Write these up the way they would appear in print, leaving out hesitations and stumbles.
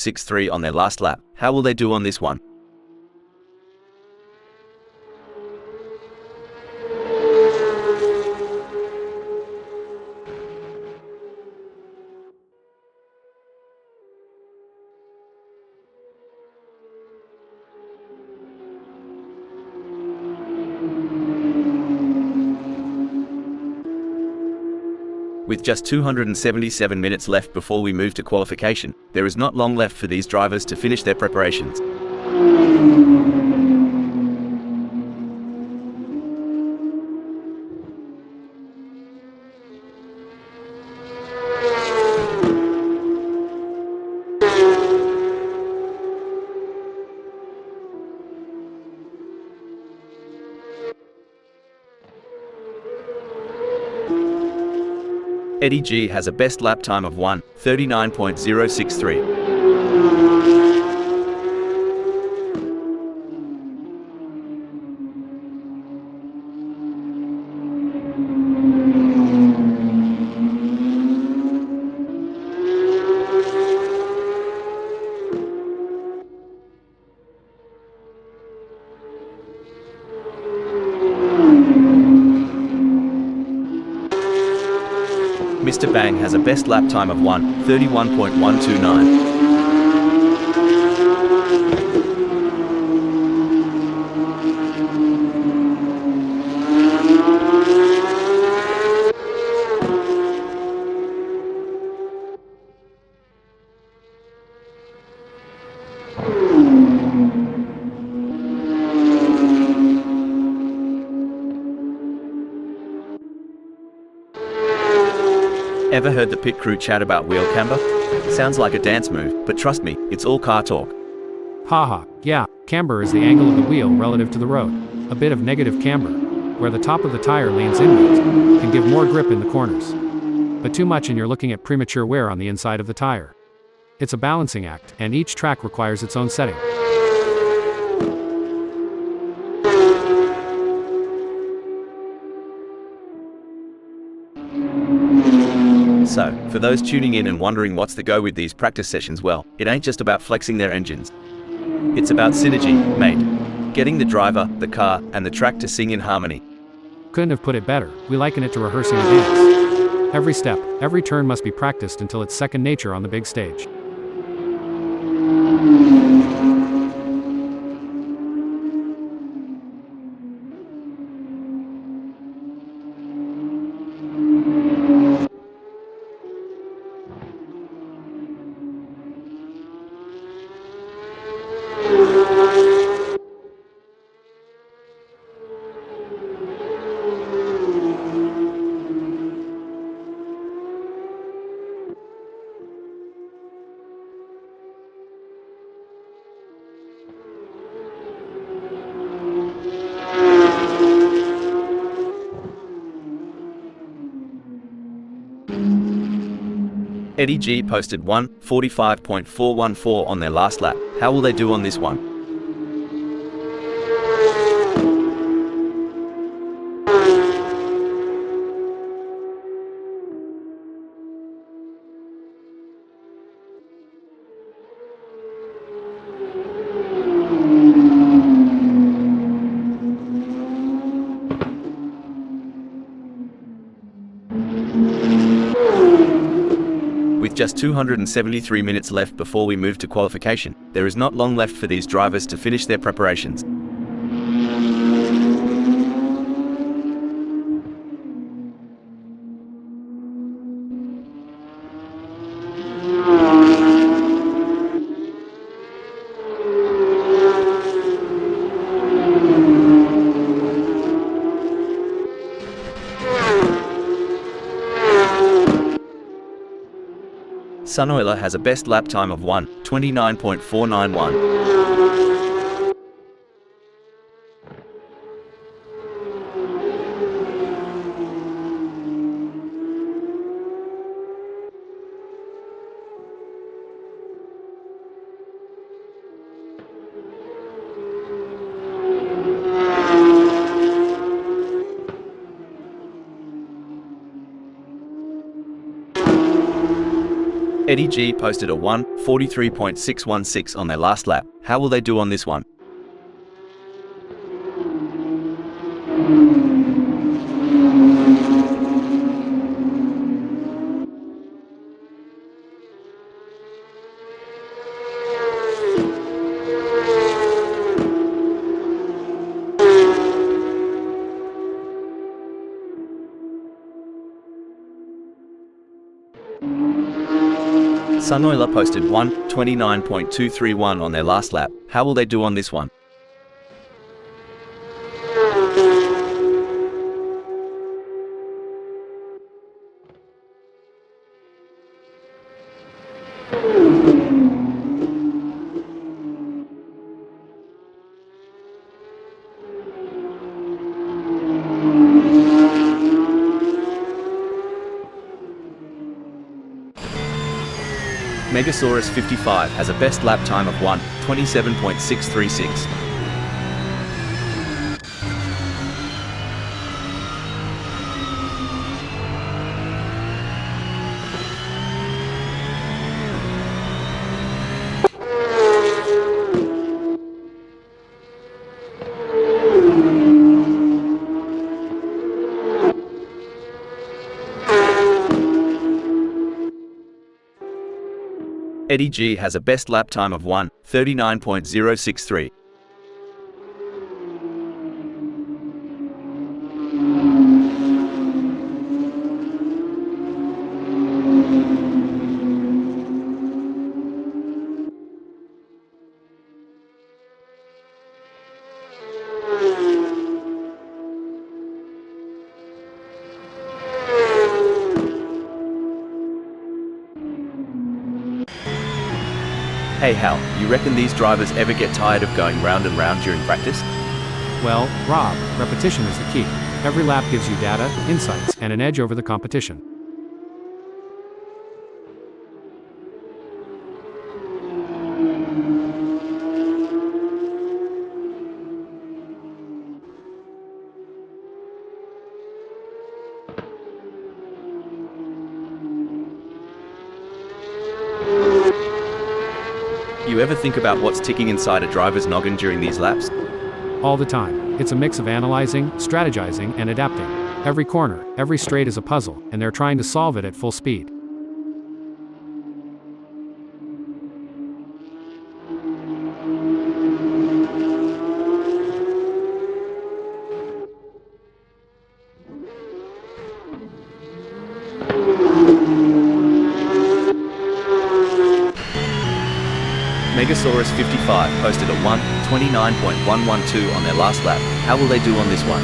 0.063 on their last lap. How will they do on this one? With just 277 minutes left before we move to qualification, there is not long left for these drivers to finish their preparations. Eddie G has a best lap time of 1:39.063. Mr. Bang has a best lap time of 1:31.129. Ever heard the pit crew chat about wheel camber? Sounds like a dance move, but trust me, it's all car talk. Haha, yeah, camber is the angle of the wheel relative to the road. A bit of negative camber, where the top of the tire leans inwards, can give more grip in the corners. But too much and you're looking at premature wear on the inside of the tire. It's a balancing act, and each track requires its own setting. So, for those tuning in and wondering what's the go with these practice sessions, well, it ain't just about flexing their engines. It's about synergy, mate. Getting the driver, the car, and the track to sing in harmony. Couldn't have put it better. We liken it to rehearsing a dance. Every step, every turn must be practiced until it's second nature on the big stage. Eddie G posted 1:45.414 on their last lap. How will they do on this one? With just 273 minutes left before we move to qualification, there is not long left for these drivers to finish their preparations. Sunoiler has a best lap time of 1:29.491. Eddie G posted a 1:43.616 on their last lap. How will they do on this one? Sunoiler posted 1:29.231 on their last lap. How will they do on this one? Megasaurus 55 has a best lap time of 1:27.636. Eddie G has a best lap time of 1:39.063. Hey Hal, you reckon these drivers ever get tired of going round and round during practice? Well, Rob, repetition is the key. Every lap gives you data, insights, and an edge over the competition. You ever think about what's ticking inside a driver's noggin during these laps? All the time. It's a mix of analyzing, strategizing, and adapting. Every corner, every straight is a puzzle, and they're trying to solve it at full speed. Megasaurus 55 posted a 1:29.112 on their last lap. How will they do on this one?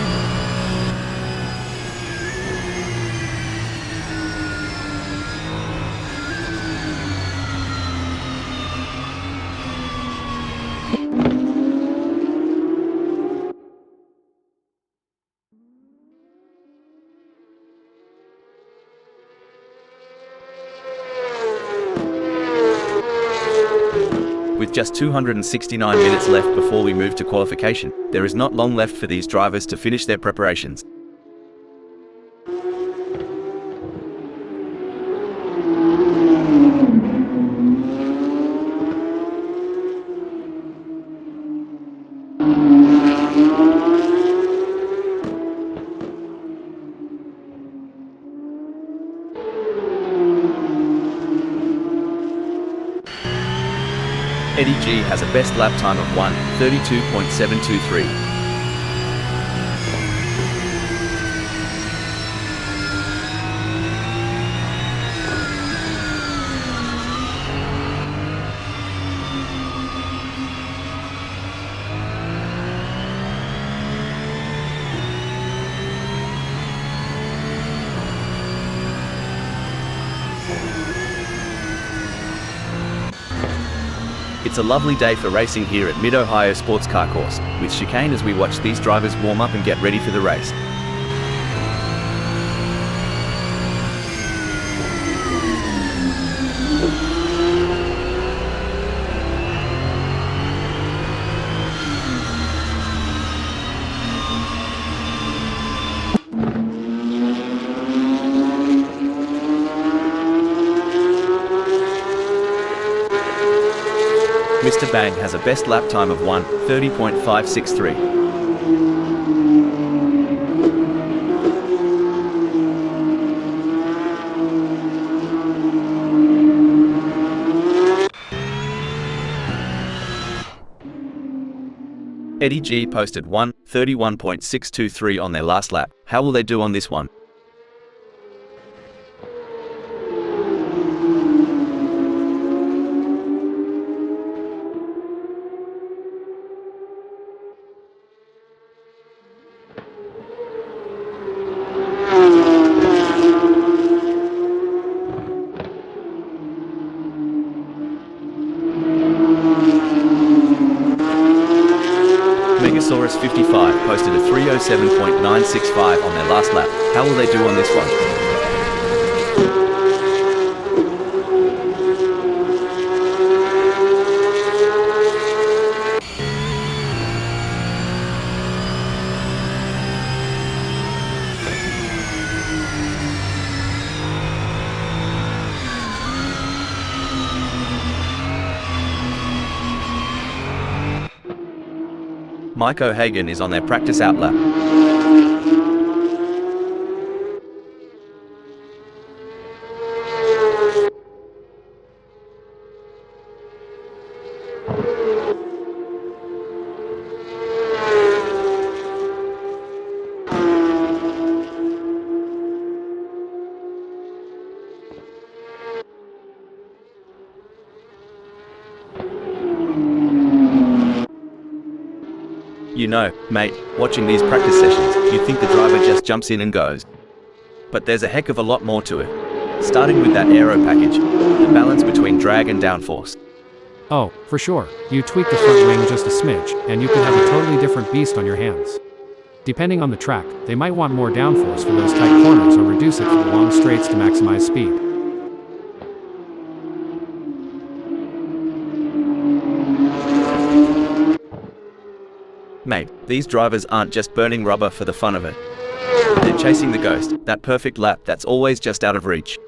With just 269 minutes left before we move to qualification, there is not long left for these drivers to finish their preparations. Eddie G has a best lap time of 1:32.723. It's a lovely day for racing here at Mid-Ohio Sports Car Course, with chicane as we watch these drivers warm up and get ready for the race. Mr. Bang has a best lap time of 1:30.563. Eddie G posted 1:31.623 on their last lap. How will they do on this one? Megasaurus 55 posted a 3:07.965 on their last lap. How will they do on this one? Mike O'Hagan is on their practice out lap. You know, mate, watching these practice sessions, you think the driver just jumps in and goes. But there's a heck of a lot more to it. Starting with that aero package, the balance between drag and downforce. Oh, for sure, you tweak the front wing just a smidge, and you could have a totally different beast on your hands. Depending on the track, they might want more downforce for those tight corners or reduce it for the long straights to maximize speed. Mate, these drivers aren't just burning rubber for the fun of it. They're chasing the ghost, that perfect lap that's always just out of reach.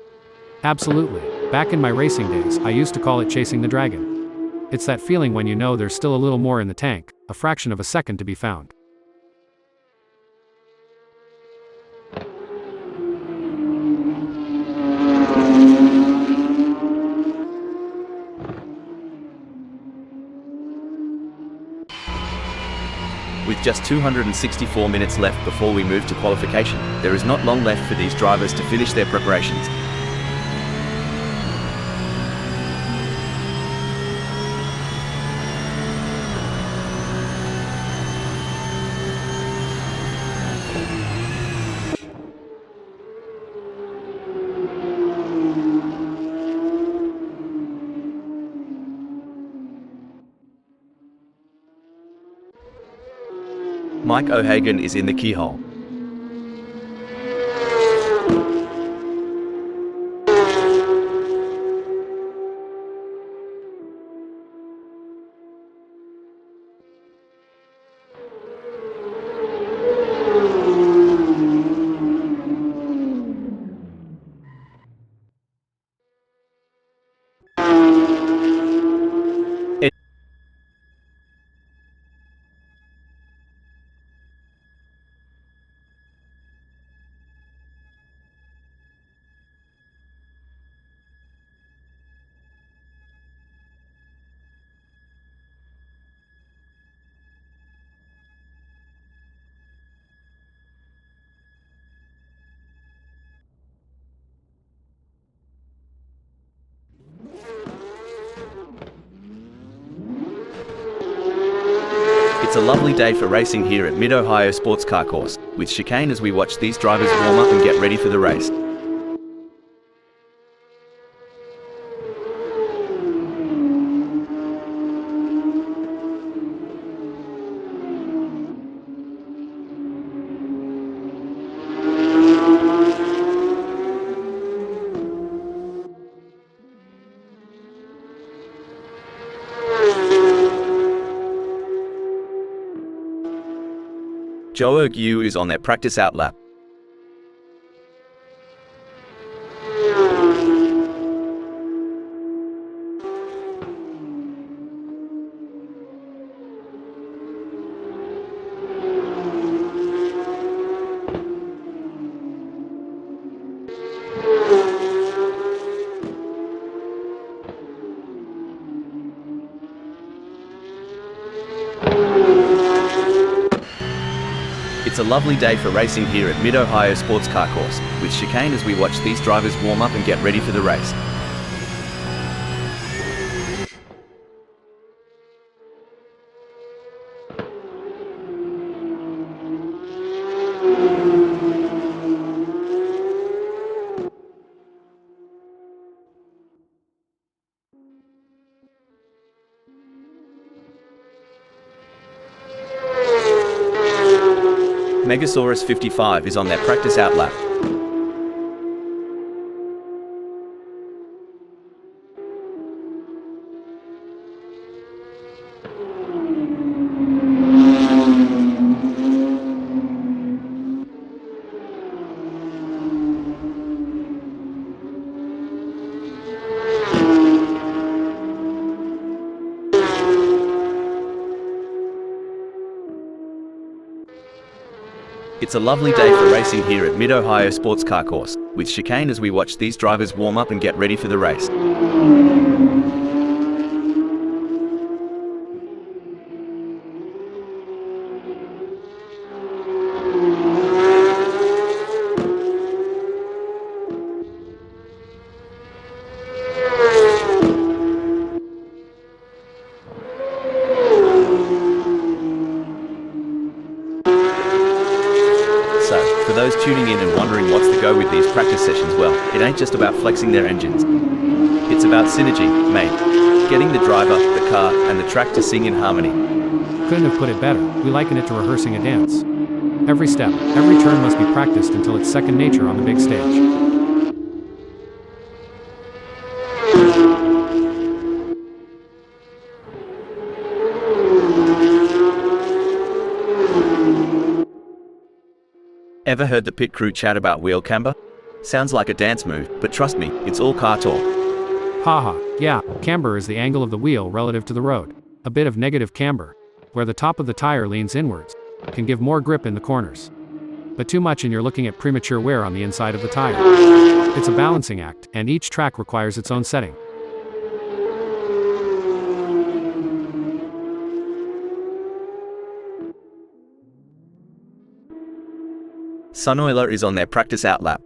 Absolutely. Back in my racing days, I used to call it chasing the dragon. It's that feeling when you know there's still a little more in the tank, a fraction of a second to be found. With just 264 minutes left before we move to qualification, there is not long left for these drivers to finish their preparations. Mike O'Hagan is in the keyhole. It's a lovely day for racing here at Mid-Ohio Sports Car Course, with chicane as we watch these drivers warm up and get ready for the race. Joe Yu is on their practice out lap. It's a lovely day for racing here at Mid-Ohio Sports Car Course, with chicane as we watch these drivers warm up and get ready for the race. Megasaurus 55 is on their practice out lap. It's a lovely day for racing here at Mid-Ohio Sports Car Course, with chicane as we watch these drivers warm up and get ready for the race. So, for those tuning in and wondering what's the go with these practice sessions, well, it ain't just about flexing their engines. It's about synergy, mate. Getting the driver, the car, and the track to sing in harmony. Couldn't have put it better. We liken it to rehearsing a dance. Every step, every turn must be practiced until it's second nature on the big stage. Ever heard the pit crew chat about wheel camber? Sounds like a dance move, but trust me, it's all car talk. Haha, yeah, camber is the angle of the wheel relative to the road. A bit of negative camber, where the top of the tire leans inwards, can give more grip in the corners. But too much and you're looking at premature wear on the inside of the tire. It's a balancing act, and each track requires its own setting. Sunoiler is on their practice out lap.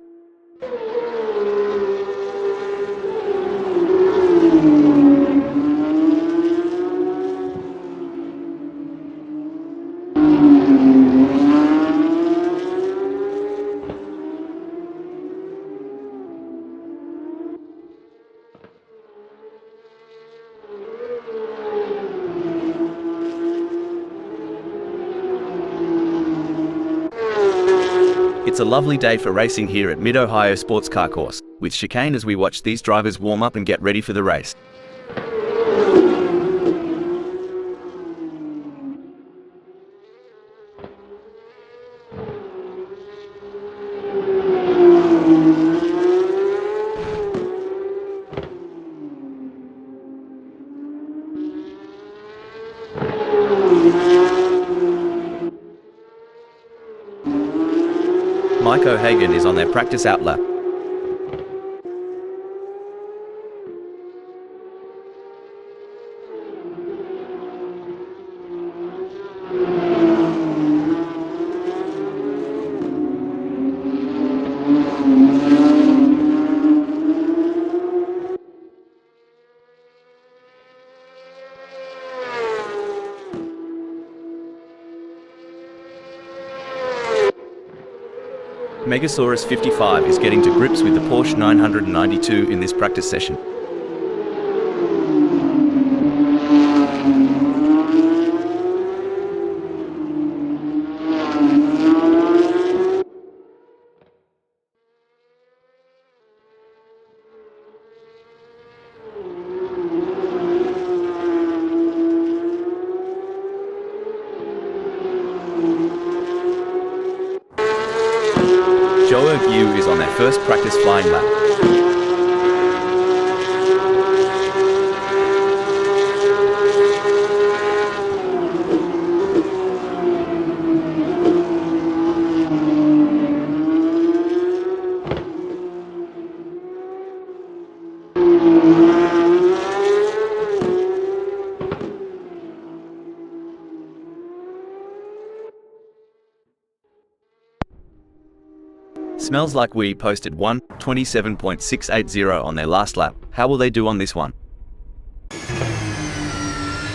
It's a lovely day for racing here at Mid-Ohio Sports Car Course, with chicane as we watch these drivers warm up and get ready for the race. Mike O'Hagan is on their practice out lap. Megasaurus 55 is getting to grips with the Porsche 992 in this practice session. Joe Gu is on their first practice flying lap. Smells Like We posted 1:27.680 on their last lap. How will they do on this one?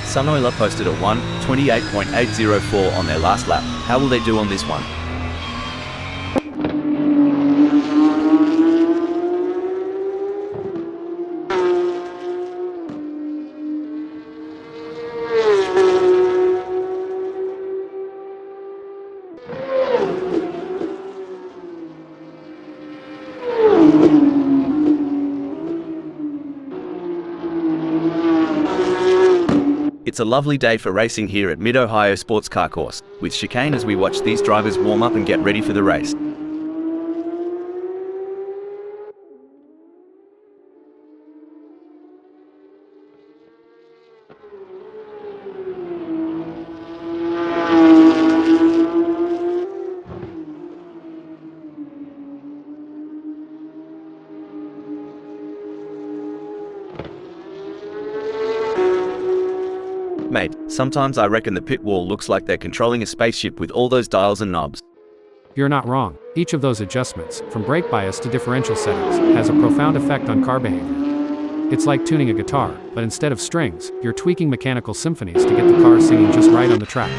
Sunoiler posted a 1:28.804 on their last lap. How will they do on this one? It's a lovely day for racing here at Mid-Ohio Sports Car Course, with chicane as we watch these drivers warm up and get ready for the race. Mate, sometimes I reckon the pit wall looks like they're controlling a spaceship with all those dials and knobs. You're not wrong. Each of those adjustments, from brake bias to differential settings, has a profound effect on car behavior. It's like tuning a guitar, but instead of strings, you're tweaking mechanical symphonies to get the car singing just right on the track.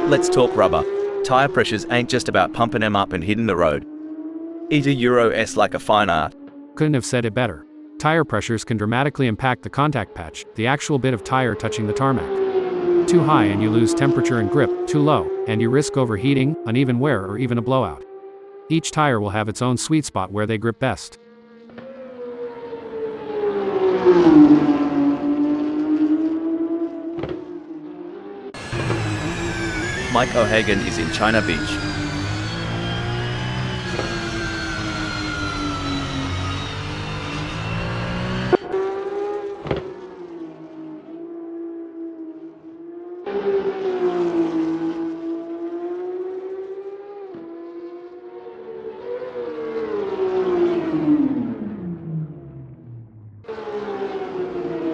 Let's talk rubber. Tire pressures ain't just about pumping them up and hitting the road. Eat a Euro S like a fine art. Couldn't have said it better. Tire pressures can dramatically impact the contact patch, the actual bit of tire touching the tarmac. Too high and you lose temperature and grip, too low, and you risk overheating, uneven wear, or even a blowout. Each tire will have its own sweet spot where they grip best. Mike O'Hagan is in China Beach.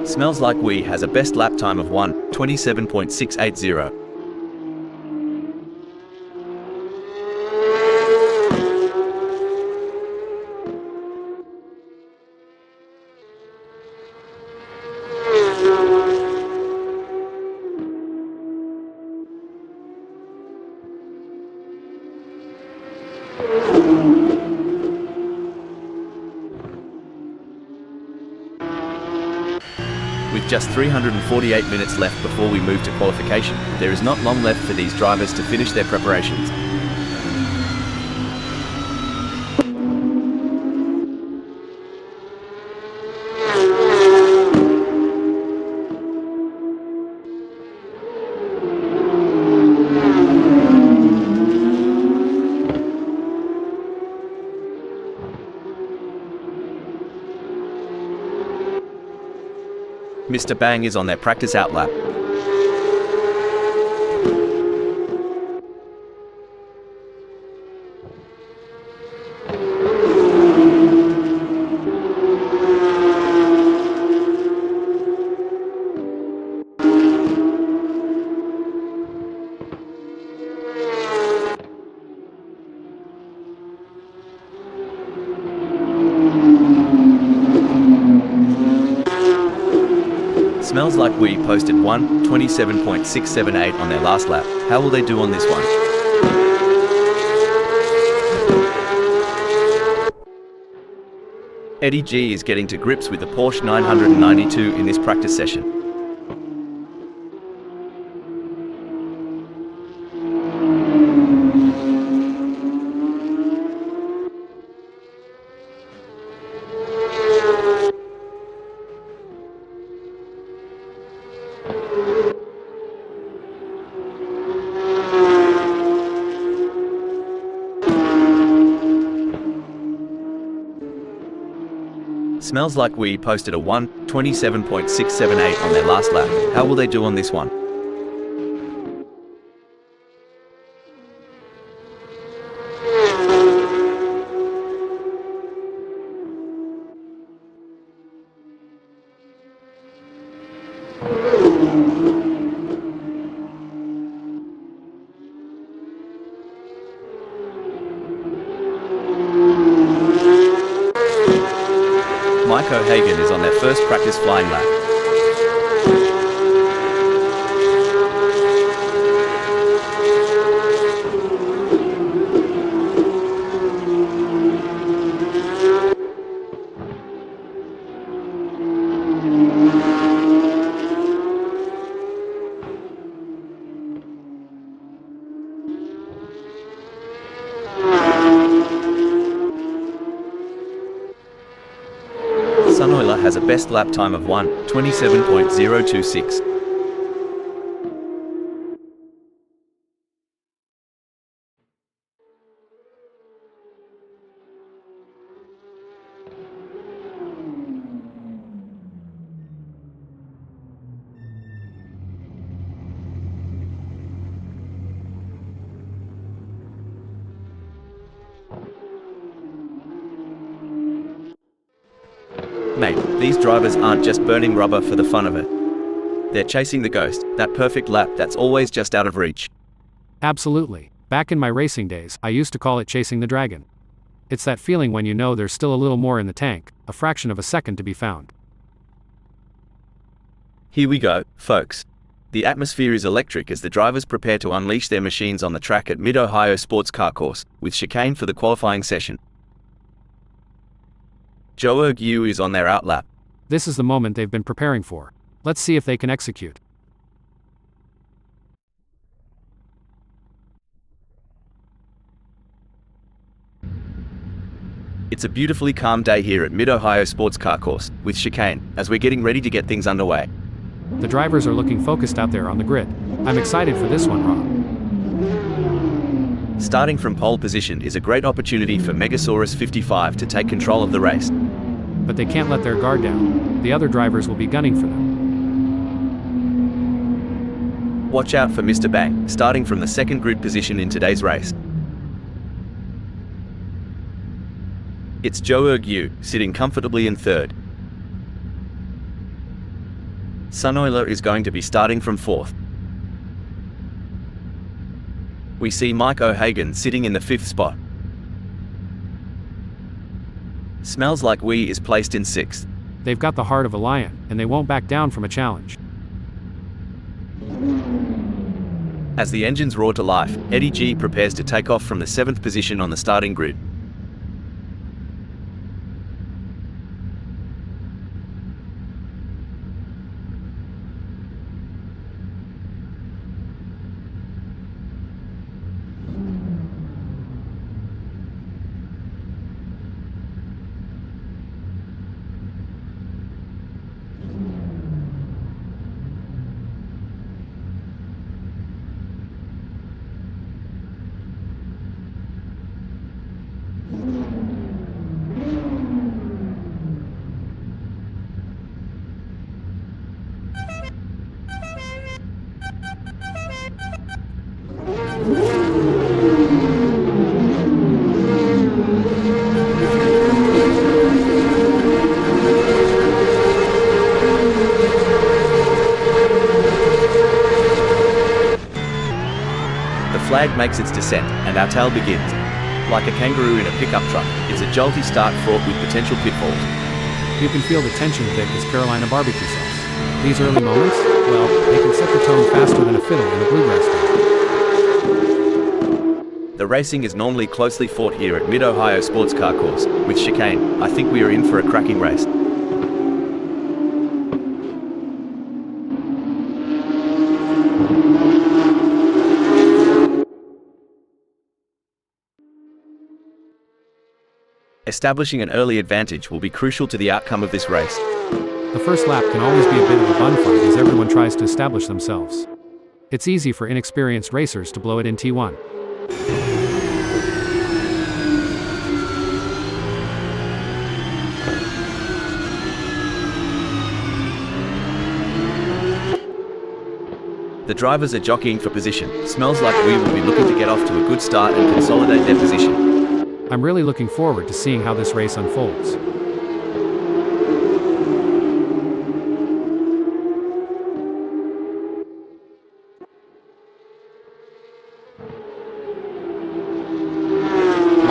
Smells Like We has a best lap time of 1:27.680. With just 348 minutes left before we move to qualification, there is not long left for these drivers to finish their preparations. Mr. Bang is on their practice out lap. Smells Like We posted 1:27.678 on their last lap. How will they do on this one? Eddie G is getting to grips with the Porsche 992 in this practice session. Smells Like We posted a 1:27.678 on their last lap. How will they do on this one? O'Hagan is on their first practice flying lap. Sunoiler has a best lap time of 1:27.026. Mate, these drivers aren't just burning rubber for the fun of it. They're chasing the ghost, that perfect lap that's always just out of reach. Absolutely. Back in my racing days, I used to call it chasing the dragon. It's that feeling when you know there's still a little more in the tank, a fraction of a second to be found. Here we go, folks. The atmosphere is electric as the drivers prepare to unleash their machines on the track at Mid-Ohio Sports Car Course, with chicane for the qualifying session. Joe Yu is on their outlap. This is the moment they've been preparing for. Let's see if they can execute. It's a beautifully calm day here at Mid-Ohio Sports Car Course, with chicane, as we're getting ready to get things underway. The drivers are looking focused out there on the grid. I'm excited for this one, Rob. Starting from pole position is a great opportunity for Megasaurus 55 to take control of the race. But they can't let their guard down. The other drivers will be gunning for them. Watch out for Mr. Bang, starting from the second grid position in today's race. It's Joe Yu, sitting comfortably in third. Sunoiler is going to be starting from fourth. We see Mike O'Hagan sitting in the fifth spot. Smells Like We is placed in sixth. They've got the heart of a lion, and they won't back down from a challenge. As the engines roar to life, Eddie G prepares to take off from the seventh position on the starting grid. The flag makes its descent, and our tale begins. Like a kangaroo in a pickup truck, it's a jolty start fraught with potential pitfalls. You can feel the tension thick as Carolina barbecue sauce. These early moments, well, they can set the tone faster than a fiddle in a bluegrass band. The racing is normally closely fought here at Mid-Ohio Sports Car Course. With chicane, I think we are in for a cracking race. Establishing an early advantage will be crucial to the outcome of this race. The first lap can always be a bit of a bun fight as everyone tries to establish themselves. It's easy for inexperienced racers to blow it in T1. The drivers are jockeying for position. Smells like we will be looking to get off to a good start and consolidate their position. I'm really looking forward to seeing how this race unfolds.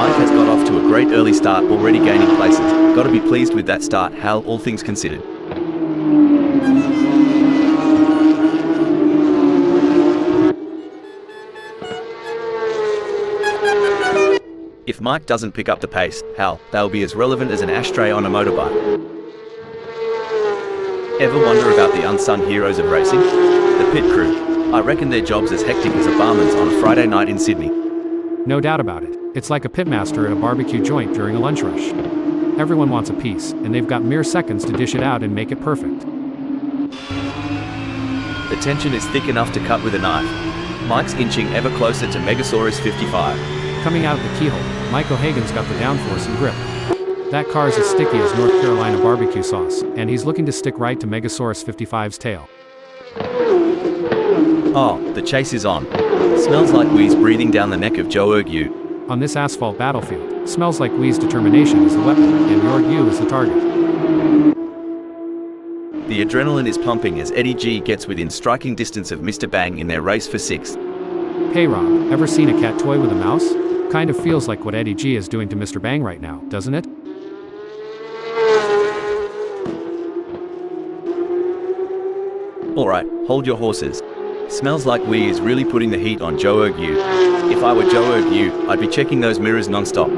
Mike has got off to a great early start, already gaining places. Gotta be pleased with that start, Hal, all things considered. If Mike doesn't pick up the pace, Hal, they'll be as relevant as an ashtray on a motorbike. Ever wonder about the unsung heroes of racing? The pit crew. I reckon their job's as hectic as a barman's on a Friday night in Sydney. No doubt about it. It's like a pitmaster at a barbecue joint during a lunch rush. Everyone wants a piece, and they've got mere seconds to dish it out and make it perfect. The tension is thick enough to cut with a knife. Mike's inching ever closer to Megasaurus 55. Coming out of the keyhole, Mike O'Hagan's got the downforce and grip. That car's as sticky as North Carolina barbecue sauce, and he's looking to stick right to Megasaurus 55's tail. Oh, the chase is on. Smells like wheeze breathing down the neck of Joe Ergue. On this asphalt battlefield, smells like Wee's determination is the weapon, and Yorgu is the target. The adrenaline is pumping as Eddie G gets within striking distance of Mr. Bang in their race for 6th. Hey Rob, ever seen a cat toy with a mouse? Kind of feels like what Eddie G is doing to Mr. Bang right now, doesn't it? Alright, hold your horses. Smells like Wee is really putting the heat on Joe Ergue. If I were Joe Ergue, I'd be checking those mirrors non-stop.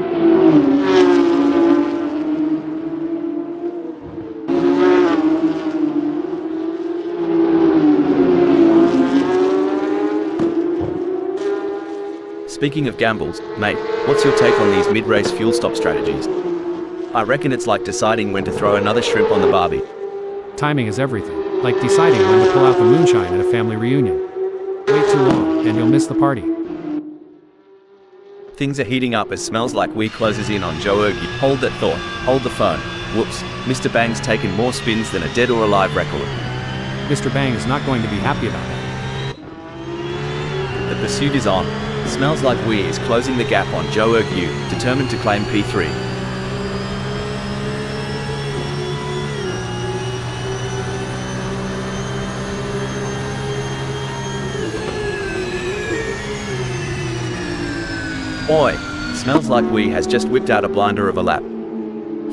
Speaking of gambles, mate, what's your take on these mid-race fuel stop strategies? I reckon it's like deciding when to throw another shrimp on the barbie. Timing is everything, like deciding when to pull out the moonshine at a family reunion. Wait too long, and you'll miss the party. Things are heating up as Smells Like Wee closes in on Joe Ergue. Hold that thought. Hold the phone. Whoops, Mr. Bang's taken more spins than a dead or alive record. Mr. Bang is not going to be happy about that. The pursuit is on. Smells Like Wee is closing the gap on Joe Ergue, determined to claim P3. Oi! Smells Like Wee has just whipped out a blinder of a lap.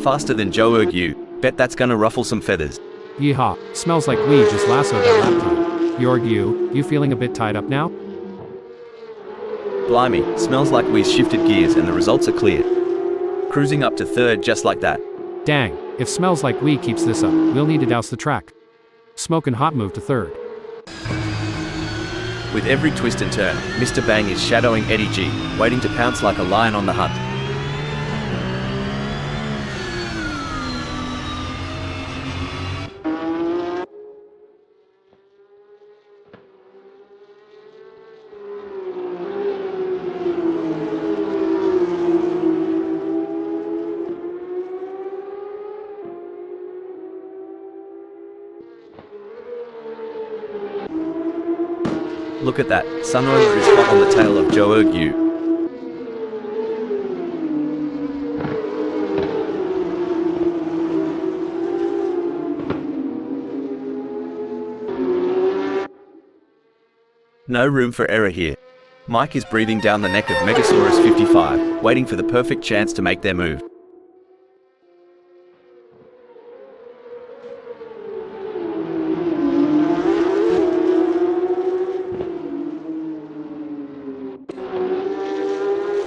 Faster than Joe Ergue. Bet that's gonna ruffle some feathers. Yeehaw, smells like Wee just lassoed that lap time. Yorgu, you feeling a bit tied up now? Blimey, Smells Like Wee's shifted gears and the results are clear. Cruising up to 3rd just like that. Dang, if Smells Like Wee keeps this up, we'll need to douse the track. Smokin' hot move to 3rd. With every twist and turn, Mr. Bang is shadowing Eddie G, waiting to pounce like a lion on the hunt. Look at that, Sunoiler is hot on the tail of Joe Ergue. No room for error here. Mike is breathing down the neck of Megasaurus 55, waiting for the perfect chance to make their move.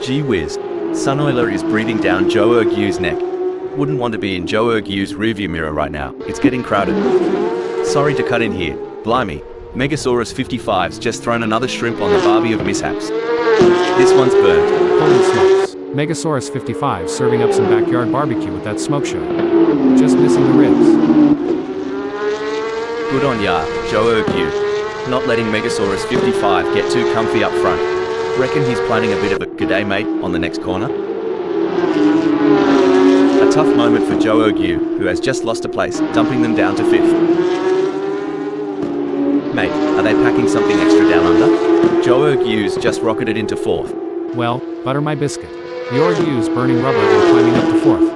Gee whiz, Sunoiler is breathing down Joe Ergue's neck. Wouldn't want to be in Joe Ergue's rearview mirror right now, it's getting crowded. Sorry to cut in here, blimey, Megasaurus 55's just thrown another shrimp on the barbie of mishaps. This one's burnt. Holy smokes, Megasaurus 55 serving up some backyard barbecue with that smoke show. Just missing the ribs. Good on ya, Joe Ergue. Not letting Megasaurus 55 get too comfy up front. Reckon he's planning a bit of a "g'day mate" on the next corner? A tough moment for Joe Ergue, who has just lost a place, dumping them down to 5th. Mate, are they packing something extra down under? Joe Ergue's just rocketed into 4th. Well, butter my biscuit. Yorgu's burning rubber and climbing up to 4th.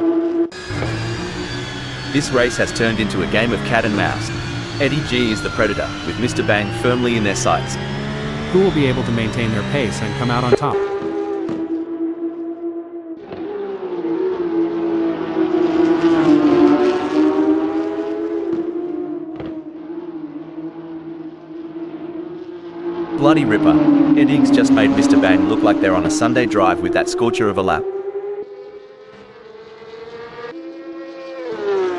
This race has turned into a game of cat and mouse. Eddie G is the predator, with Mr. Bang firmly in their sights. Who will be able to maintain their pace and come out on top? bloody ripper. Eddie's just made Mr. Bang look like they're on a Sunday drive with that scorcher of a lap.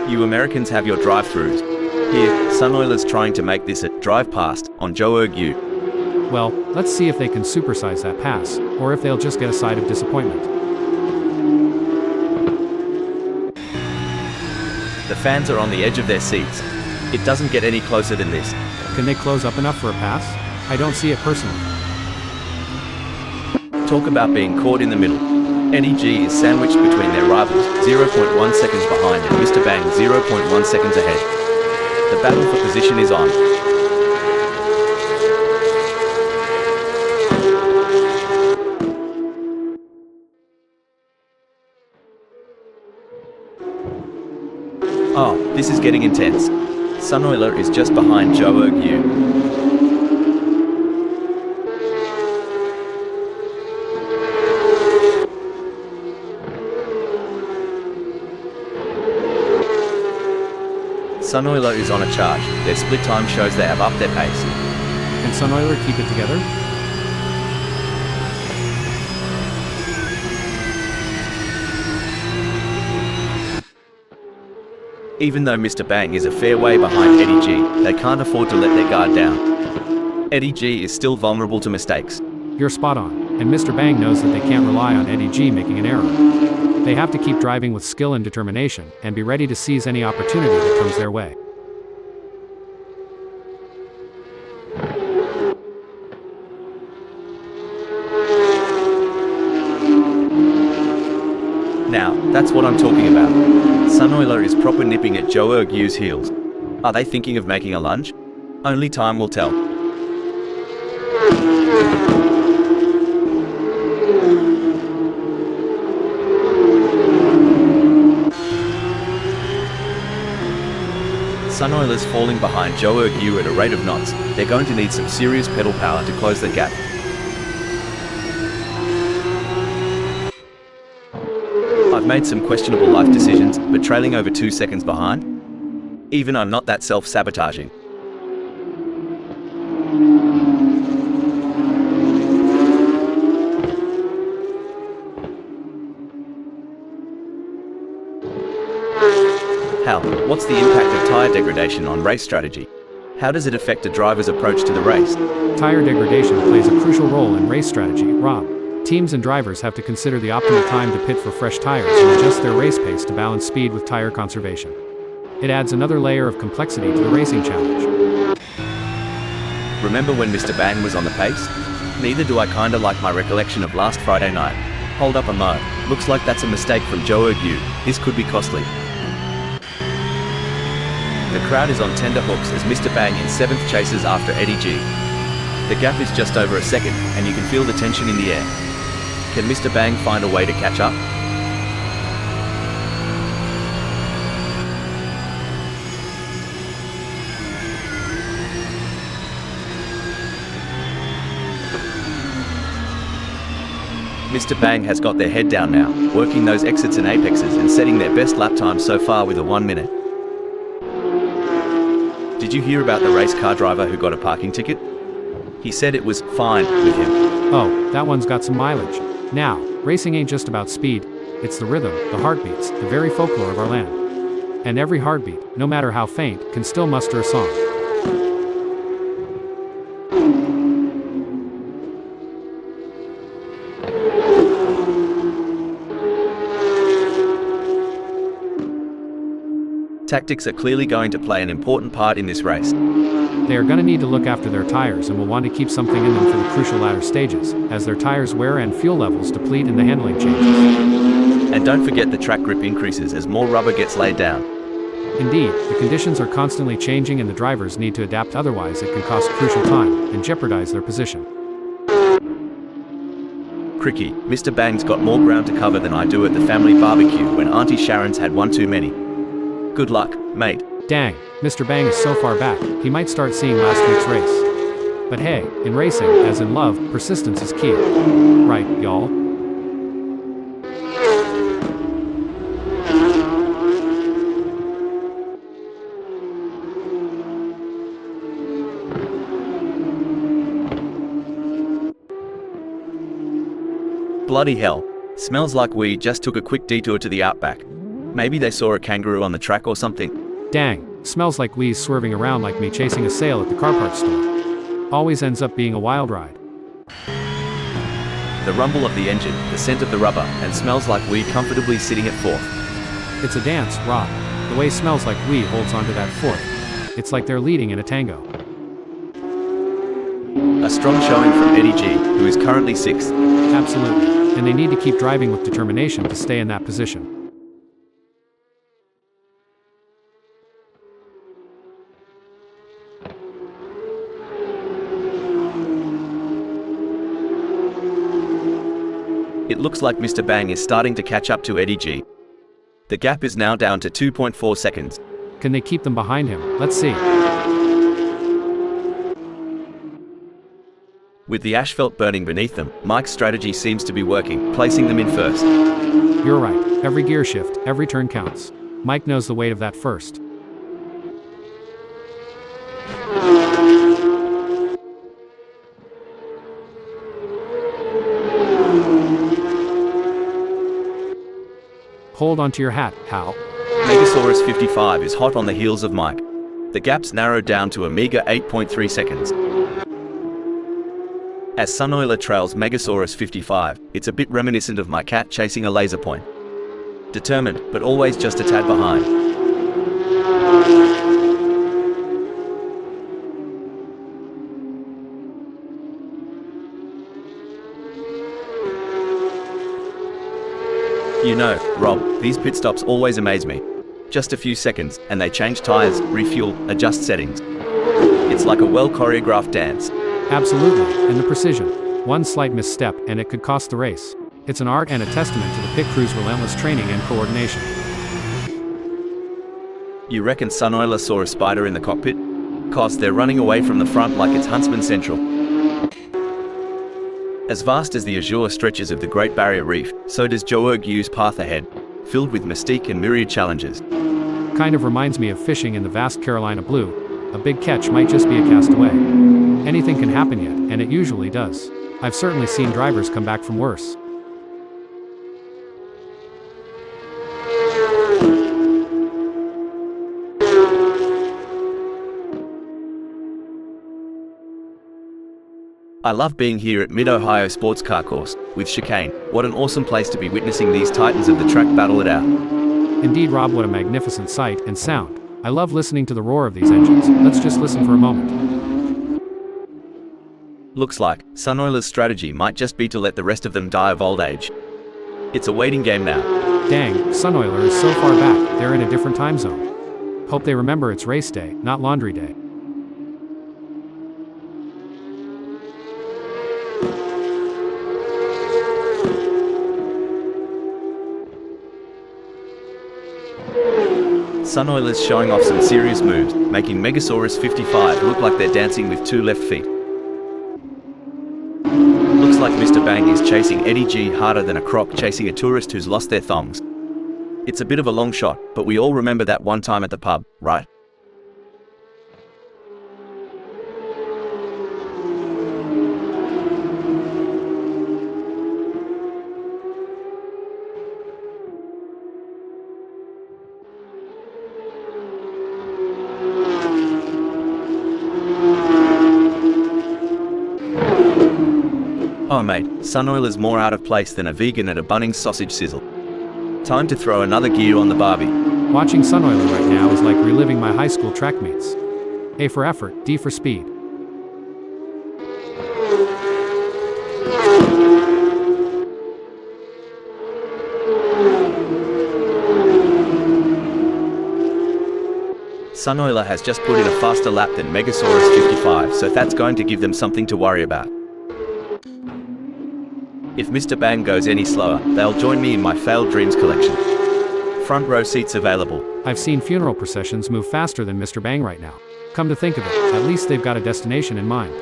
You Americans have your drive-thrus. Here, Sunoiler's trying to make this a drive past on Joe-Erg-U. Well, let's see if they can supersize that pass, or if they'll just get a side of disappointment. The fans are on the edge of their seats. It doesn't get any closer than this. Can they close up enough for a pass? I don't see it personally. Talk about being caught in the middle. Eddie G is sandwiched between their rivals, 0.1 seconds behind, and Mr. Bang 0.1 seconds ahead. The battle for position is on. Oh, this is getting intense. Sunoiler is just behind Joe-Erg-U. Sunoiler is on a charge. Their split time shows they have upped their pace. Can Sunoiler keep it together? Even though Mr. Bang is a fair way behind Eddie G, they can't afford to let their guard down. Eddie G is still vulnerable to mistakes. You're spot on, and Mr. Bang knows that they can't rely on Eddie G making an error. They have to keep driving with skill and determination, and be ready to seize any opportunity that comes their way. Now, that's what I'm talking about. Sunoiler is proper nipping at Joe-Erg-U's heels. Are they thinking of making a lunge? Only time will tell. Sunoiler's falling behind Joe-Erg-U at a rate of knots. They're going to need some serious pedal power to close the gap. I've made some questionable life decisions, but trailing over 2 seconds behind? Even I'm not that self-sabotaging. Hal, what's the impact of tyre degradation on race strategy? How does it affect a driver's approach to the race? Tire degradation plays a crucial role in race strategy, Rob. Teams and drivers have to consider the optimal time to pit for fresh tires and adjust their race pace to balance speed with tire conservation. It adds another layer of complexity to the racing challenge. Remember when Mr. Bang was on the pace? Neither do I kinda like my recollection of last Friday night. Hold up a mo. Looks like that's a mistake from Joe-Erg-U. This could be costly. The crowd is on tender hooks as Mr. Bang in 7th chases after Eddie G. The gap is just over a second, and you can feel the tension in the air. Can Mr. Bang find a way to catch up? Mr. Bang has got their head down now, working those exits and apexes and setting their best lap time so far with a 1 minute. Did you hear about the race car driver who got a parking ticket? He said it was fine with him. Oh, that one's got some mileage. Now, racing ain't just about speed, it's the rhythm, the heartbeats, the very folklore of our land. And every heartbeat, no matter how faint, can still muster a song. Tactics are clearly going to play an important part in this race. They are going to need to look after their tires and will want to keep something in them for the crucial latter stages, as their tires wear and fuel levels deplete and the handling changes. And don't forget the track grip increases as more rubber gets laid down. Indeed, the conditions are constantly changing and the drivers need to adapt, otherwise it can cost crucial time and jeopardize their position. Cricky, Mr. Bang's got more ground to cover than I do at the family barbecue when Auntie Sharon's had one too many. Good luck, mate. Dang, Mr. Bang is so far back, he might start seeing last week's race. But hey, in racing, as in love, persistence is key. Right, y'all? Bloody hell. Smells like we just took a quick detour to the outback. Maybe they saw a kangaroo on the track or something. Dang, smells like Wee's swerving around like me chasing a sale at the car parts store. Always ends up being a wild ride. The rumble of the engine, the scent of the rubber, and smells like we comfortably sitting at fourth. It's a dance, Rob. The way smells like Wee holds onto that fourth. It's like they're leading in a tango. A strong showing from Eddie G, who is currently sixth. Absolutely. And they need to keep driving with determination to stay in that position. It looks like Mr. Bang is starting to catch up to Eddie G. The gap is now down to 2.4 seconds. Can they keep them behind him? Let's see. With the asphalt burning beneath them, Mike's strategy seems to be working, placing them in first. You're right. Every gear shift, every turn counts. Mike knows the weight of that first. Hold onto your hat, Hal. Megasaurus 55 is hot on the heels of Mike. The gap's narrowed down to a meager 8.3 seconds. As Sunoiler trails Megasaurus 55, it's a bit reminiscent of my cat chasing a laser point. Determined, but always just a tad behind. You know, Rob, these pit stops always amaze me. Just a few seconds, and they change tires, refuel, adjust settings. It's like a well-choreographed dance. Absolutely, and the precision. One slight misstep, and it could cost the race. It's an art and a testament to the pit crew's relentless training and coordination. You reckon Sunoiler saw a spider in the cockpit? 'Cause they're running away from the front like it's Huntsman Central. As vast as the azure stretches of the Great Barrier Reef, so does Joerg U's path ahead, filled with mystique and myriad challenges. Kind of reminds me of fishing in the vast Carolina blue. A big catch might just be a castaway. Anything can happen yet, and it usually does. I've certainly seen drivers come back from worse. I love being here at Mid-Ohio Sports Car Course, with Chicane. What an awesome place to be witnessing these titans of the track battle it out. Indeed, Rob, what a magnificent sight and sound. I love listening to the roar of these engines. Let's just listen for a moment. Looks like Sunoiler's strategy might just be to let the rest of them die of old age. It's a waiting game now. Dang, Sunoiler is so far back, they're in a different time zone. Hope they remember it's race day, not laundry day. Sunoiler's showing off some serious moves, making Megasaurus 55 look like they're dancing with two left feet. Looks like Mr. Bang is chasing Eddie G harder than a croc chasing a tourist who's lost their thongs. It's a bit of a long shot, but we all remember that one time at the pub, right? Oh mate, Sunoiler's more out of place than a vegan at a Bunnings sausage sizzle. Time to throw another gear on the Barbie. Watching Sunoiler right now is like reliving my high school track meets. A for effort, D for speed. Sunoiler has just put in a faster lap than Megasaurus 55, so that's going to give them something to worry about. If Mr. Bang goes any slower, they'll join me in my failed dreams collection. Front row seats available. I've seen funeral processions move faster than Mr. Bang right now. Come to think of it, at least they've got a destination in mind.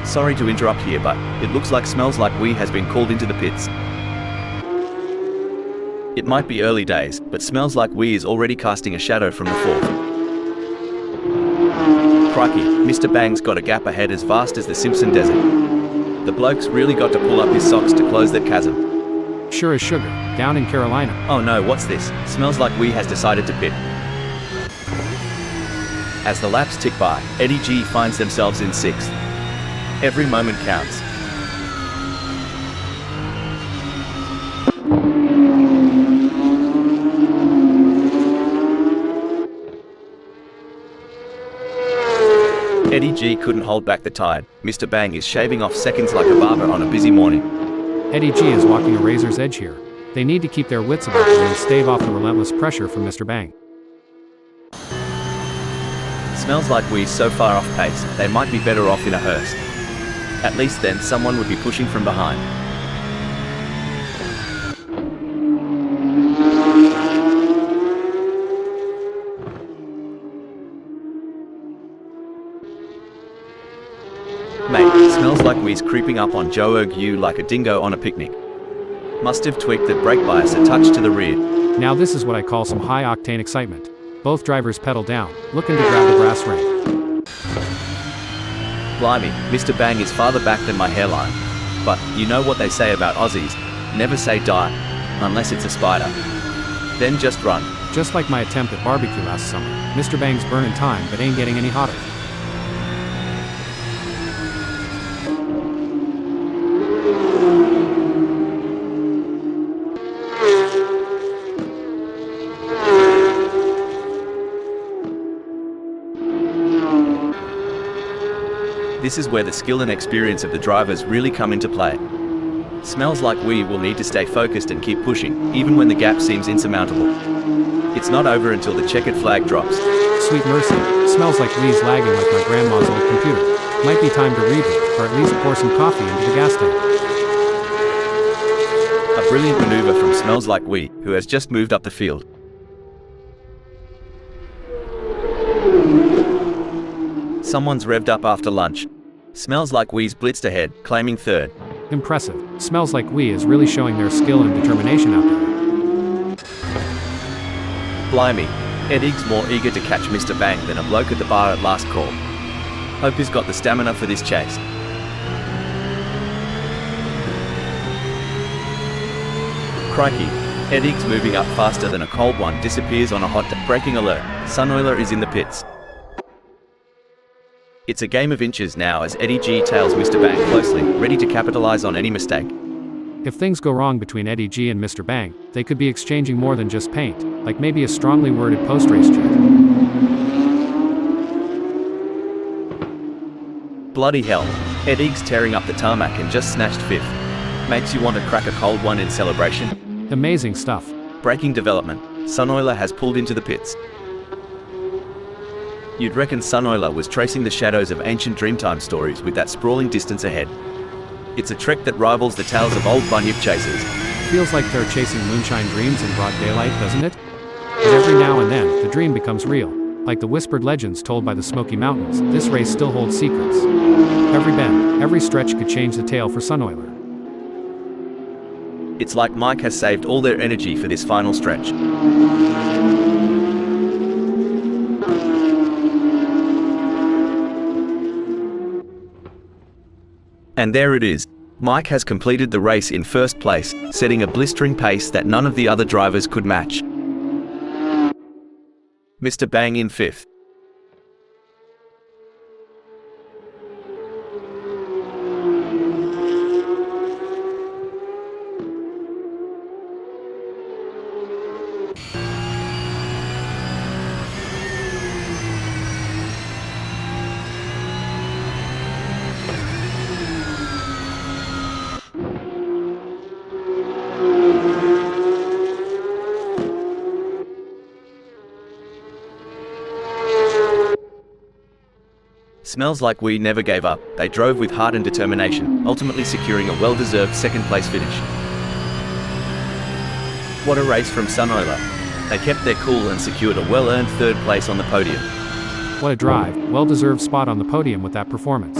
Sorry to interrupt here, but it looks like Smells Like We has been called into the pits. It might be early days, but smells like we is already casting a shadow from the fourth. Crikey, Mr. Bang's got a gap ahead as vast as the Simpson Desert. The bloke's really got to pull up his socks to close that chasm. Sure as sugar, down in Carolina. Oh no, what's this? Smells like we has decided to pit. As the laps tick by, Eddie G finds themselves in 6th. Every moment counts. Eddie G couldn't hold back the tide. Mr. Bang is shaving off seconds like a barber on a busy morning. Eddie G is walking a razor's edge here. They need to keep their wits about them and stave off the relentless pressure from Mr. Bang. Smells like we's so far off pace, they might be better off in a hearse. At least then someone would be pushing from behind. Mate, smells like we's creeping up on Joe Erg like a dingo on a picnic. Must have tweaked that brake bias a touch to the rear. Now this is what I call some high-octane excitement. Both drivers pedal down, looking to grab the brass ring. Blimey, Mr. Bang is farther back than my hairline. But, you know what they say about Aussies, never say die, unless it's a spider. Then just run. Just like my attempt at barbecue last summer, Mr. Bang's burning time but ain't getting any hotter. This is where the skill and experience of the drivers really come into play. Smells like we will need to stay focused and keep pushing, even when the gap seems insurmountable. It's not over until the checkered flag drops. Sweet mercy, smells like we's lagging like my grandma's old computer. Might be time to reboot, or at least pour some coffee into the gas tank. A brilliant maneuver from Smells Like We, who has just moved up the field. Someone's revved up after lunch. Smells Like We's blitzed ahead, claiming 3rd. Impressive. Smells like we is really showing their skill and determination out there. Blimey, Eddie's more eager to catch Mr. Bang than a bloke at the bar at last call. Hope he's got the stamina for this chase. Crikey, Eddie's moving up faster than a cold one disappears on a hot day. Braking alert, Sunoiler is in the pits. It's a game of inches now as Eddie G tails Mr. Bang closely, ready to capitalize on any mistake. If things go wrong between Eddie G and Mr. Bang, they could be exchanging more than just paint, like maybe a strongly worded post-race joke. Bloody hell, Eddie's tearing up the tarmac and just snatched 5th. Makes you want to crack a cold one in celebration. Amazing stuff. Braking development, Sunoiler has pulled into the pits. You'd reckon Sunoiler was tracing the shadows of ancient Dreamtime stories with that sprawling distance ahead. It's a trek that rivals the tales of old bunyip chasers. Feels like they're chasing moonshine dreams in broad daylight, doesn't it? But every now and then, the dream becomes real. Like the whispered legends told by the Smoky Mountains, this race still holds secrets. Every bend, every stretch could change the tale for Sunoiler. It's like Mike has saved all their energy for this final stretch. And there it is. Mike has completed the race in 1st place, setting a blistering pace that none of the other drivers could match. Mr. Bang in 5th. Smells Like We never gave up. They drove with heart and determination, ultimately securing a well-deserved 2nd place finish. What a race from Sunoiler. They kept their cool and secured a well-earned 3rd place on the podium. What a drive, well-deserved spot on the podium with that performance.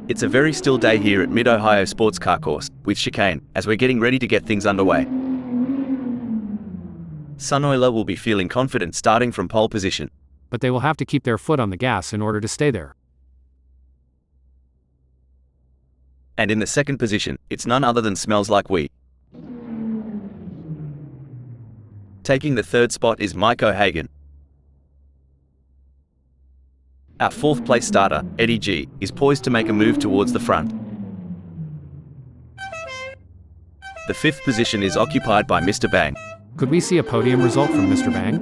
It's a very still day here at Mid-Ohio Sports Car Course, with chicane, as we're getting ready to get things underway. Sunoiler will be feeling confident starting from pole position. But they will have to keep their foot on the gas in order to stay there. And in the second position, it's none other than Smells Like We. Taking the third spot is Mike O'Hagan. Our fourth place starter, Eddie G, is poised to make a move towards the front. The fifth position is occupied by Mr. Bang. Could we see a podium result from Mr. Bang?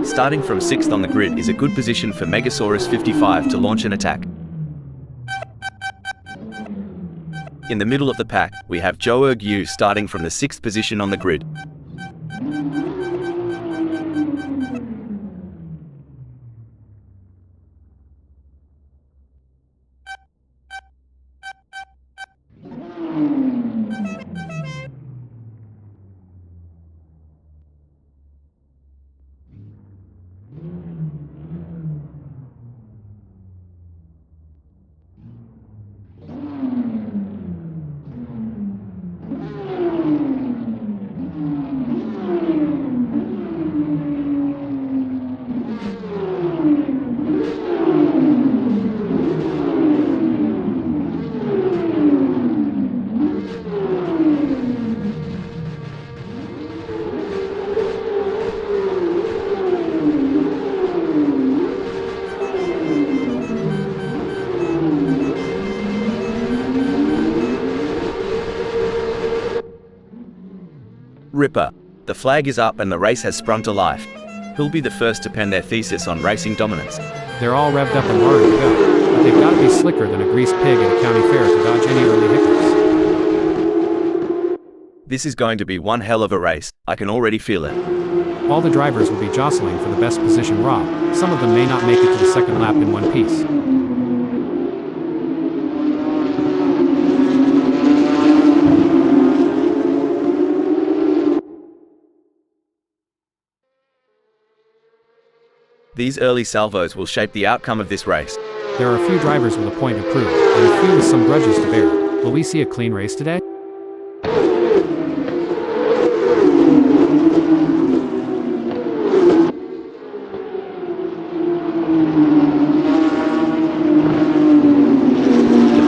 Starting from sixth on the grid is a good position for Megasaurus 55 to launch an attack. In the middle of the pack, we have Joe Yu starting from the sixth position on the grid. Ripper. The flag is up and the race has sprung to life. Who'll be the first to pen their thesis on racing dominance? They're all revved up and ready to go, but they've got to be slicker than a greased pig at a county fair to dodge any early hiccups. This is going to be one hell of a race, I can already feel it. All the drivers will be jostling for the best position. Rob, some of them may not make it to the second lap in one piece. These early salvos will shape the outcome of this race. There are a few drivers with a point to prove, and a few with some grudges to bear. Will we see a clean race today? The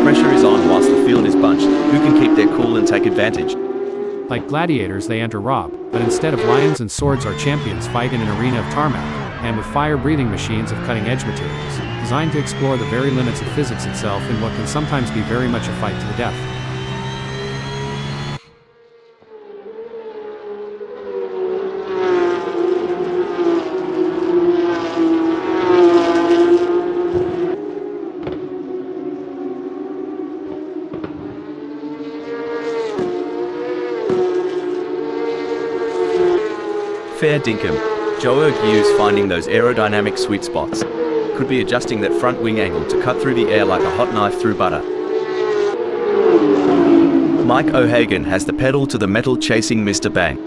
pressure is on whilst the field is bunched. Who can keep their cool and take advantage? Like gladiators they enter Rob, but instead of lions and swords our champions fight in an arena of tarmac, and with fire-breathing machines of cutting-edge materials, designed to explore the very limits of physics itself in what can sometimes be very much a fight to the death. Fair dinkum. Joe Yu's finding those aerodynamic sweet spots. Could be adjusting that front wing angle to cut through the air like a hot knife through butter. Mike O'Hagan has the pedal to the metal chasing Mr. Bang.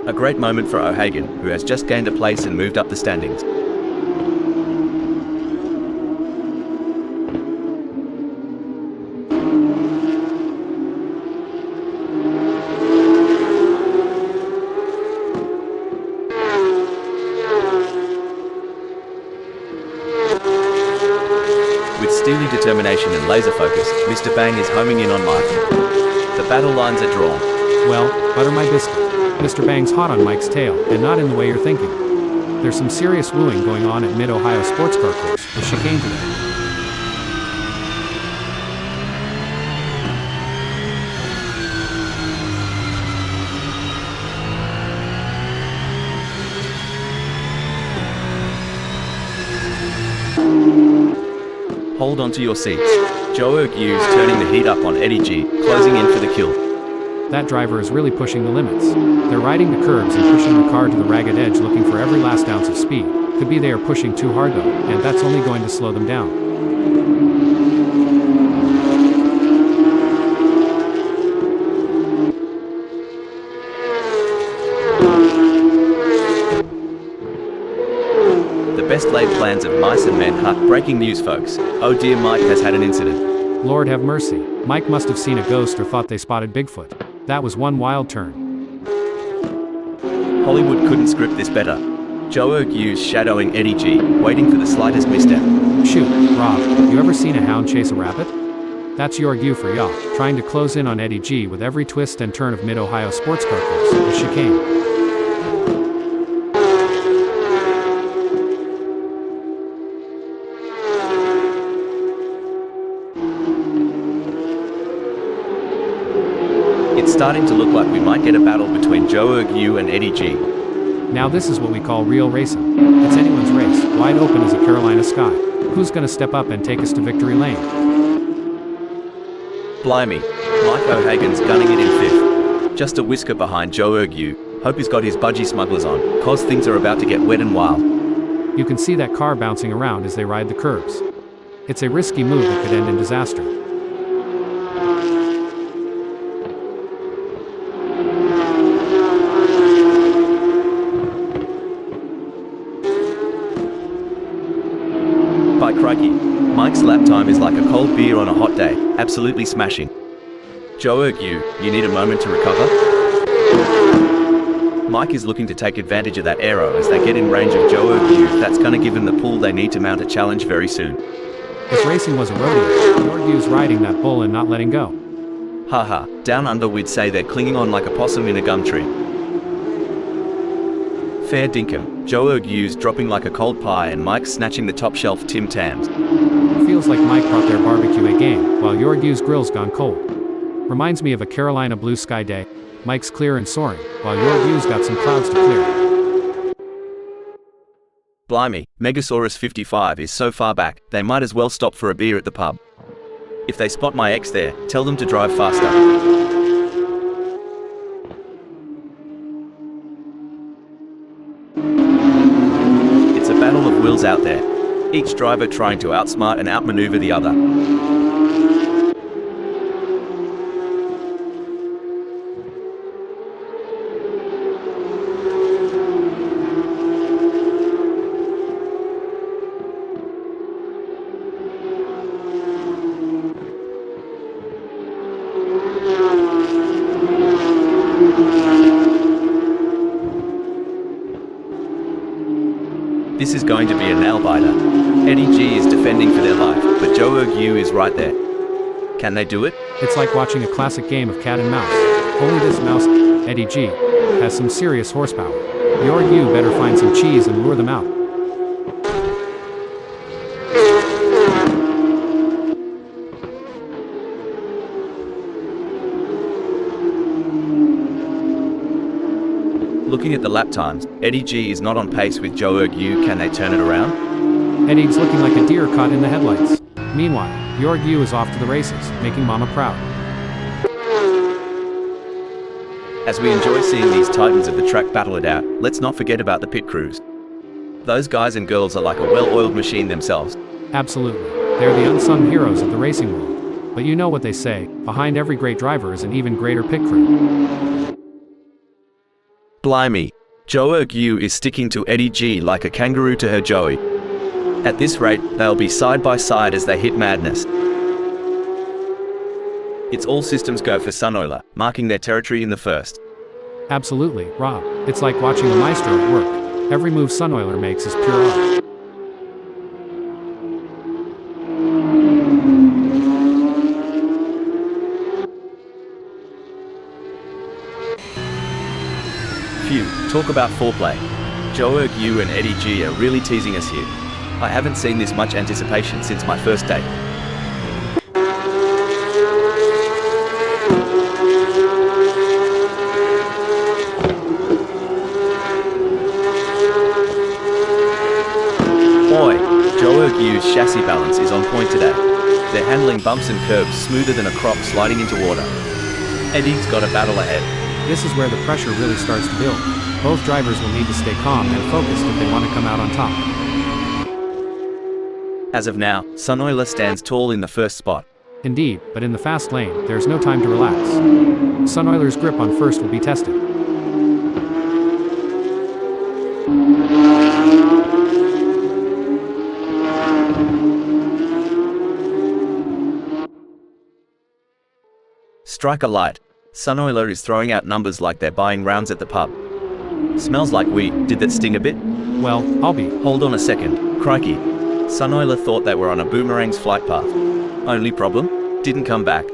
A great moment for O'Hagan, who has just gained a place and moved up the standings. With steely determination and laser focus, Mr. Bang is homing in on Mike. The battle lines are drawn. Well, butter my biscuit. Mr. Bang's hot on Mike's tail, and not in the way you're thinking. There's some serious wooing going on at Mid-Ohio Sports Car Course, with chicane today. Hold on to your seats. Joe Yu's turning the heat up on Eddie G, closing in for the kill. That driver is really pushing the limits. They're riding the curbs and pushing the car to the ragged edge looking for every last ounce of speed. Could be they are pushing too hard though, and that's only going to slow them down. The best laid plans of mice and men. Breaking news, folks. Oh dear, Mike has had an incident. Lord have mercy. Mike must have seen a ghost or thought they spotted Bigfoot. That was one wild turn. Hollywood couldn't script this better. Joe Ergu's shadowing Eddie G, waiting for the slightest misstep. Shoot, Rob, you ever seen a hound chase a rabbit? That's Ergu for y'all, trying to close in on Eddie G with every twist and turn of Mid-Ohio sports car course, the chicane. It's starting to look like we might get a battle between Joe Ergu and Eddie G. Now this is what we call real racing. It's anyone's race, wide open as a Carolina sky. Who's gonna step up and take us to victory lane? Blimey, Mike O'Hagan's gunning it in fifth. Just a whisker behind Joe Ergu. Hope he's got his budgie smugglers on, cause things are about to get wet and wild. You can see that car bouncing around as they ride the curbs. It's a risky move that could end in disaster. By crikey, Mike's lap time is like a cold beer on a hot day, absolutely smashing. Joe Ergu, you need a moment to recover? Mike is looking to take advantage of that aero as they get in range of Joe Ergu. That's gonna give them the pull they need to mount a challenge very soon. If racing was a rodeo, Ergu's riding that bull and not letting go. Haha, down under we'd say they're clinging on like a possum in a gum tree. Fair dinkum, Joe Ergu's dropping like a cold pie and Mike's snatching the top shelf Tim Tams. Feels like Mike brought their barbecue A game, while Ergu's grill's gone cold. Reminds me of a Carolina blue sky day. Mike's clear and soaring, while Ergu's got some clouds to clear. Blimey, Megasaurus 55 is so far back, they might as well stop for a beer at the pub. If they spot my ex there, tell them to drive faster. It's a battle of wills out there, each driver trying to outsmart and outmaneuver the other. This is going to be a nail-biter. Eddie G is defending for their life, but Joe Ergu is right there. Can they do it? It's like watching a classic game of cat and mouse. Only this mouse, Eddie G, has some serious horsepower. Ergu better find some cheese and lure them out. Looking at the lap times, Eddie G is not on pace with Joe Ergu. Can they turn it around? Eddie's looking like a deer caught in the headlights. Meanwhile, Ergu is off to the races, making Mama proud. As we enjoy seeing these titans of the track battle it out, let's not forget about the pit crews. Those guys and girls are like a well-oiled machine themselves. Absolutely. They're the unsung heroes of the racing world. But you know what they say, behind every great driver is an even greater pit crew. Blimey, Joe Ergu is sticking to Eddie G like a kangaroo to her Joey. At this rate, they'll be side by side as they hit madness. It's all systems go for Sunoiler, marking their territory in the first. Absolutely, Rob. It's like watching a maestro at work. Every move Sunoiler makes is pure art. Phew, talk about foreplay. Joe Ergu and Eddie G are really teasing us here. I haven't seen this much anticipation since my first date. Boy, Joe Ergu's chassis balance is on point today. They're handling bumps and curves smoother than a crop sliding into water. Eddie's got a battle ahead. This is where the pressure really starts to build. Both drivers will need to stay calm and focused if they want to come out on top. As of now, Sunoiler stands tall in the first spot. Indeed, but in the fast lane, there's no time to relax. Sunoiler's grip on first will be tested. Strike a light. Sunoiler is throwing out numbers like they're buying rounds at the pub. Smells like we. Did that sting a bit? Well, I'll be. Hold on a second. Crikey. Sunoiler thought they were on a boomerang's flight path. Only problem? Didn't come back.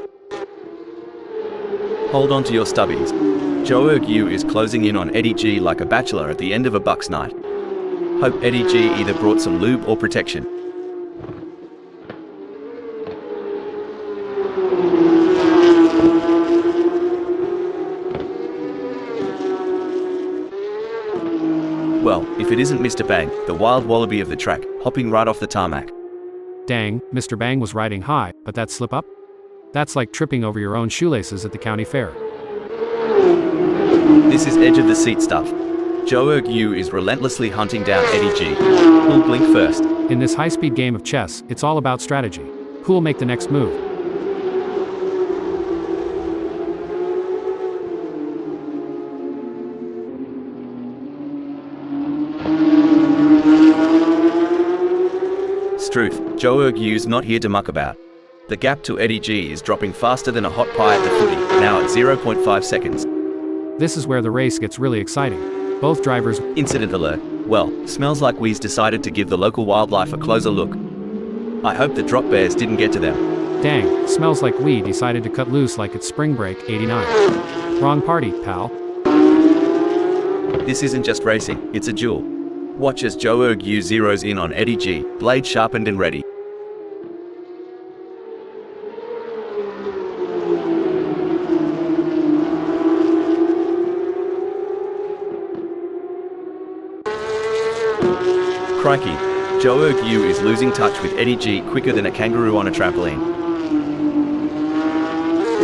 Hold on to your stubbies. Joe Ergue is closing in on Eddie G like a bachelor at the end of a bucks night. Hope Eddie G either brought some lube or protection. Well, if it isn't Mr. Bang, the wild wallaby of the track, hopping right off the tarmac. Dang, Mr. Bang was riding high, but that slip up? That's like tripping over your own shoelaces at the county fair. This is edge of the seat stuff. Joe Ergue is relentlessly hunting down Eddie G. Who'll blink first? In this high-speed game of chess, it's all about strategy. Who'll make the next move? Struth, Joe Ergue's not here to muck about. The gap to Eddie G is dropping faster than a hot pie at the footy, now at 0.5 seconds. This is where the race gets really exciting. Both drivers. Incident alert. Well, smells like we's decided to give the local wildlife a closer look. I hope the drop bears didn't get to them. Dang, smells like we decided to cut loose like it's spring break '89. Wrong party, pal. This isn't just racing, it's a duel. Watch as Joe Ergue zeroes in on Eddie G, blade sharpened and ready. Crikey, Joe Ergue is losing touch with Eddie G quicker than a kangaroo on a trampoline.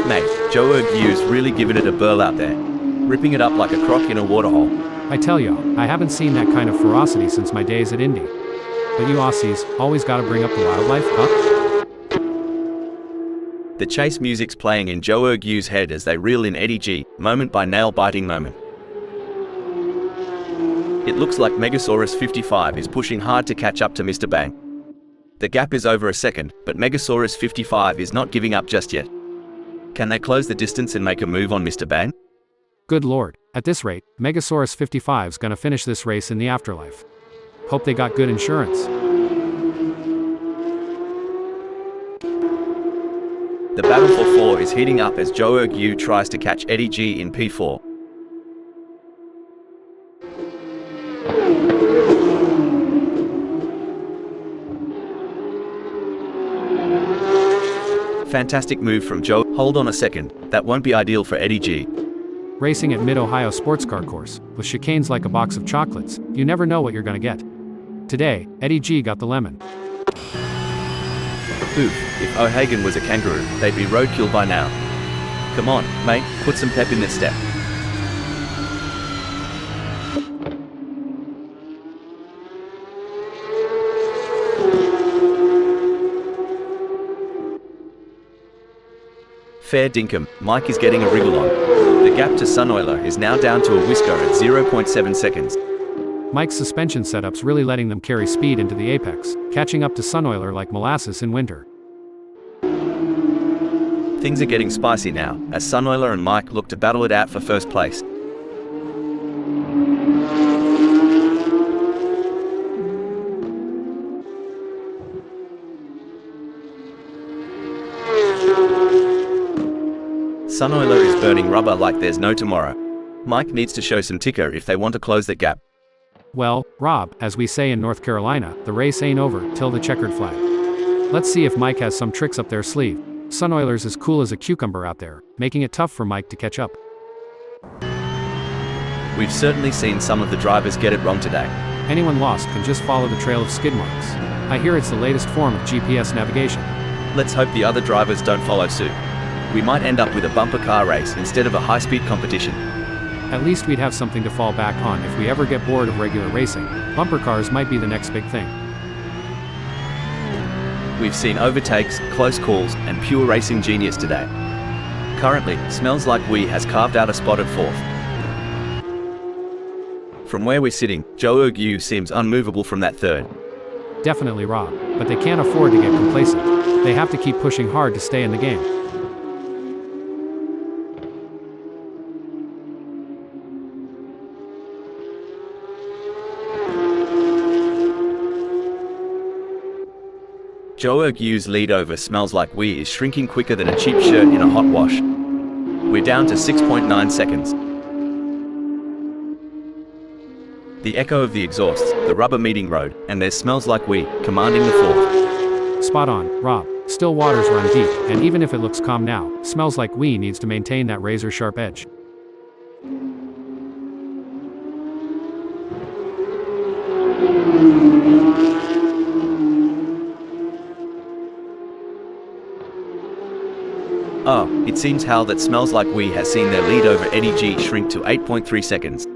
Mate, Joe Ergue's really giving it a burl out there, ripping it up like a croc in a waterhole. I tell ya, I haven't seen that kind of ferocity since my days at Indy. But you Aussies, always gotta bring up the wildlife, huh? The chase music's playing in Joe Ergue's head as they reel in Eddie G, moment by nail-biting moment. It looks like Megasaurus 55 is pushing hard to catch up to Mr. Bang. The gap is over a second, but Megasaurus 55 is not giving up just yet. Can they close the distance and make a move on Mr. Bang? Good lord, at this rate, Megasaurus 55's gonna finish this race in the afterlife. Hope they got good insurance. The battle for 4 is heating up as Joe Ergue tries to catch Eddie G in P4. Fantastic move from Joe. Hold on a second, that won't be ideal for Eddie G. Racing at Mid-Ohio Sports Car Course, with chicanes like a box of chocolates, you never know what you're gonna get. Today, Eddie G got the lemon. Oof, if O'Hagan was a kangaroo, they'd be roadkill by now. Come on, mate, put some pep in this step. Fair dinkum, Mike is getting a wriggle on. The gap to Sunoiler is now down to a whisker at 0.7 seconds. Mike's suspension setup's really letting them carry speed into the apex, catching up to Sunoiler like molasses in winter. Things are getting spicy now, as Sunoiler and Mike look to battle it out for first place. Sunoiler is burning rubber like there's no tomorrow. Mike needs to show some ticker if they want to close that gap. Well, Rob, as we say in North Carolina, the race ain't over till the checkered flag. Let's see if Mike has some tricks up their sleeve. Sunoiler's as cool as a cucumber out there, making it tough for Mike to catch up. We've certainly seen some of the drivers get it wrong today. Anyone lost can just follow the trail of skid marks. I hear it's the latest form of GPS navigation. Let's hope the other drivers don't follow suit. We might end up with a bumper car race instead of a high-speed competition. At least we'd have something to fall back on if we ever get bored of regular racing. Bumper cars might be the next big thing. We've seen overtakes, close calls, and pure racing genius today. Currently, smells like we has carved out a spot at 4th. From where we're sitting, Joe Ergue seems unmovable from that 3rd. Definitely Rob, but they can't afford to get complacent. They have to keep pushing hard to stay in the game. Joe Ergu's lead over Smells Like We is shrinking quicker than a cheap shirt in a hot wash. We're down to 6.9 seconds. The echo of the exhausts, the rubber meeting road, and there's Smells Like We, commanding the fourth. Spot on, Rob. Still waters run deep, and even if it looks calm now, Smells Like We needs to maintain that razor-sharp edge. Oh, it seems Hal that Smells Like We has seen their lead over Eddie G shrink to 8.3 seconds.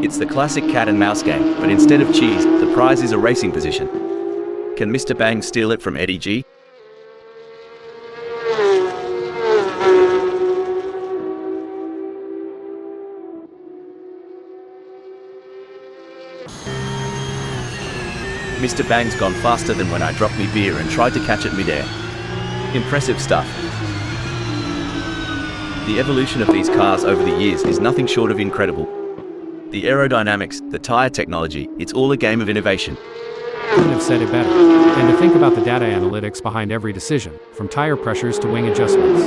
It's the classic cat and mouse game, but instead of cheese, the prize is a racing position. Can Mr. Bang steal it from Eddie G? Mr. Bang's gone faster than when I dropped me beer and tried to catch it midair. Impressive stuff. The evolution of these cars over the years is nothing short of incredible. The aerodynamics, the tire technology, it's all a game of innovation. Couldn't have said it better. And to think about the data analytics behind every decision, from tire pressures to wing adjustments.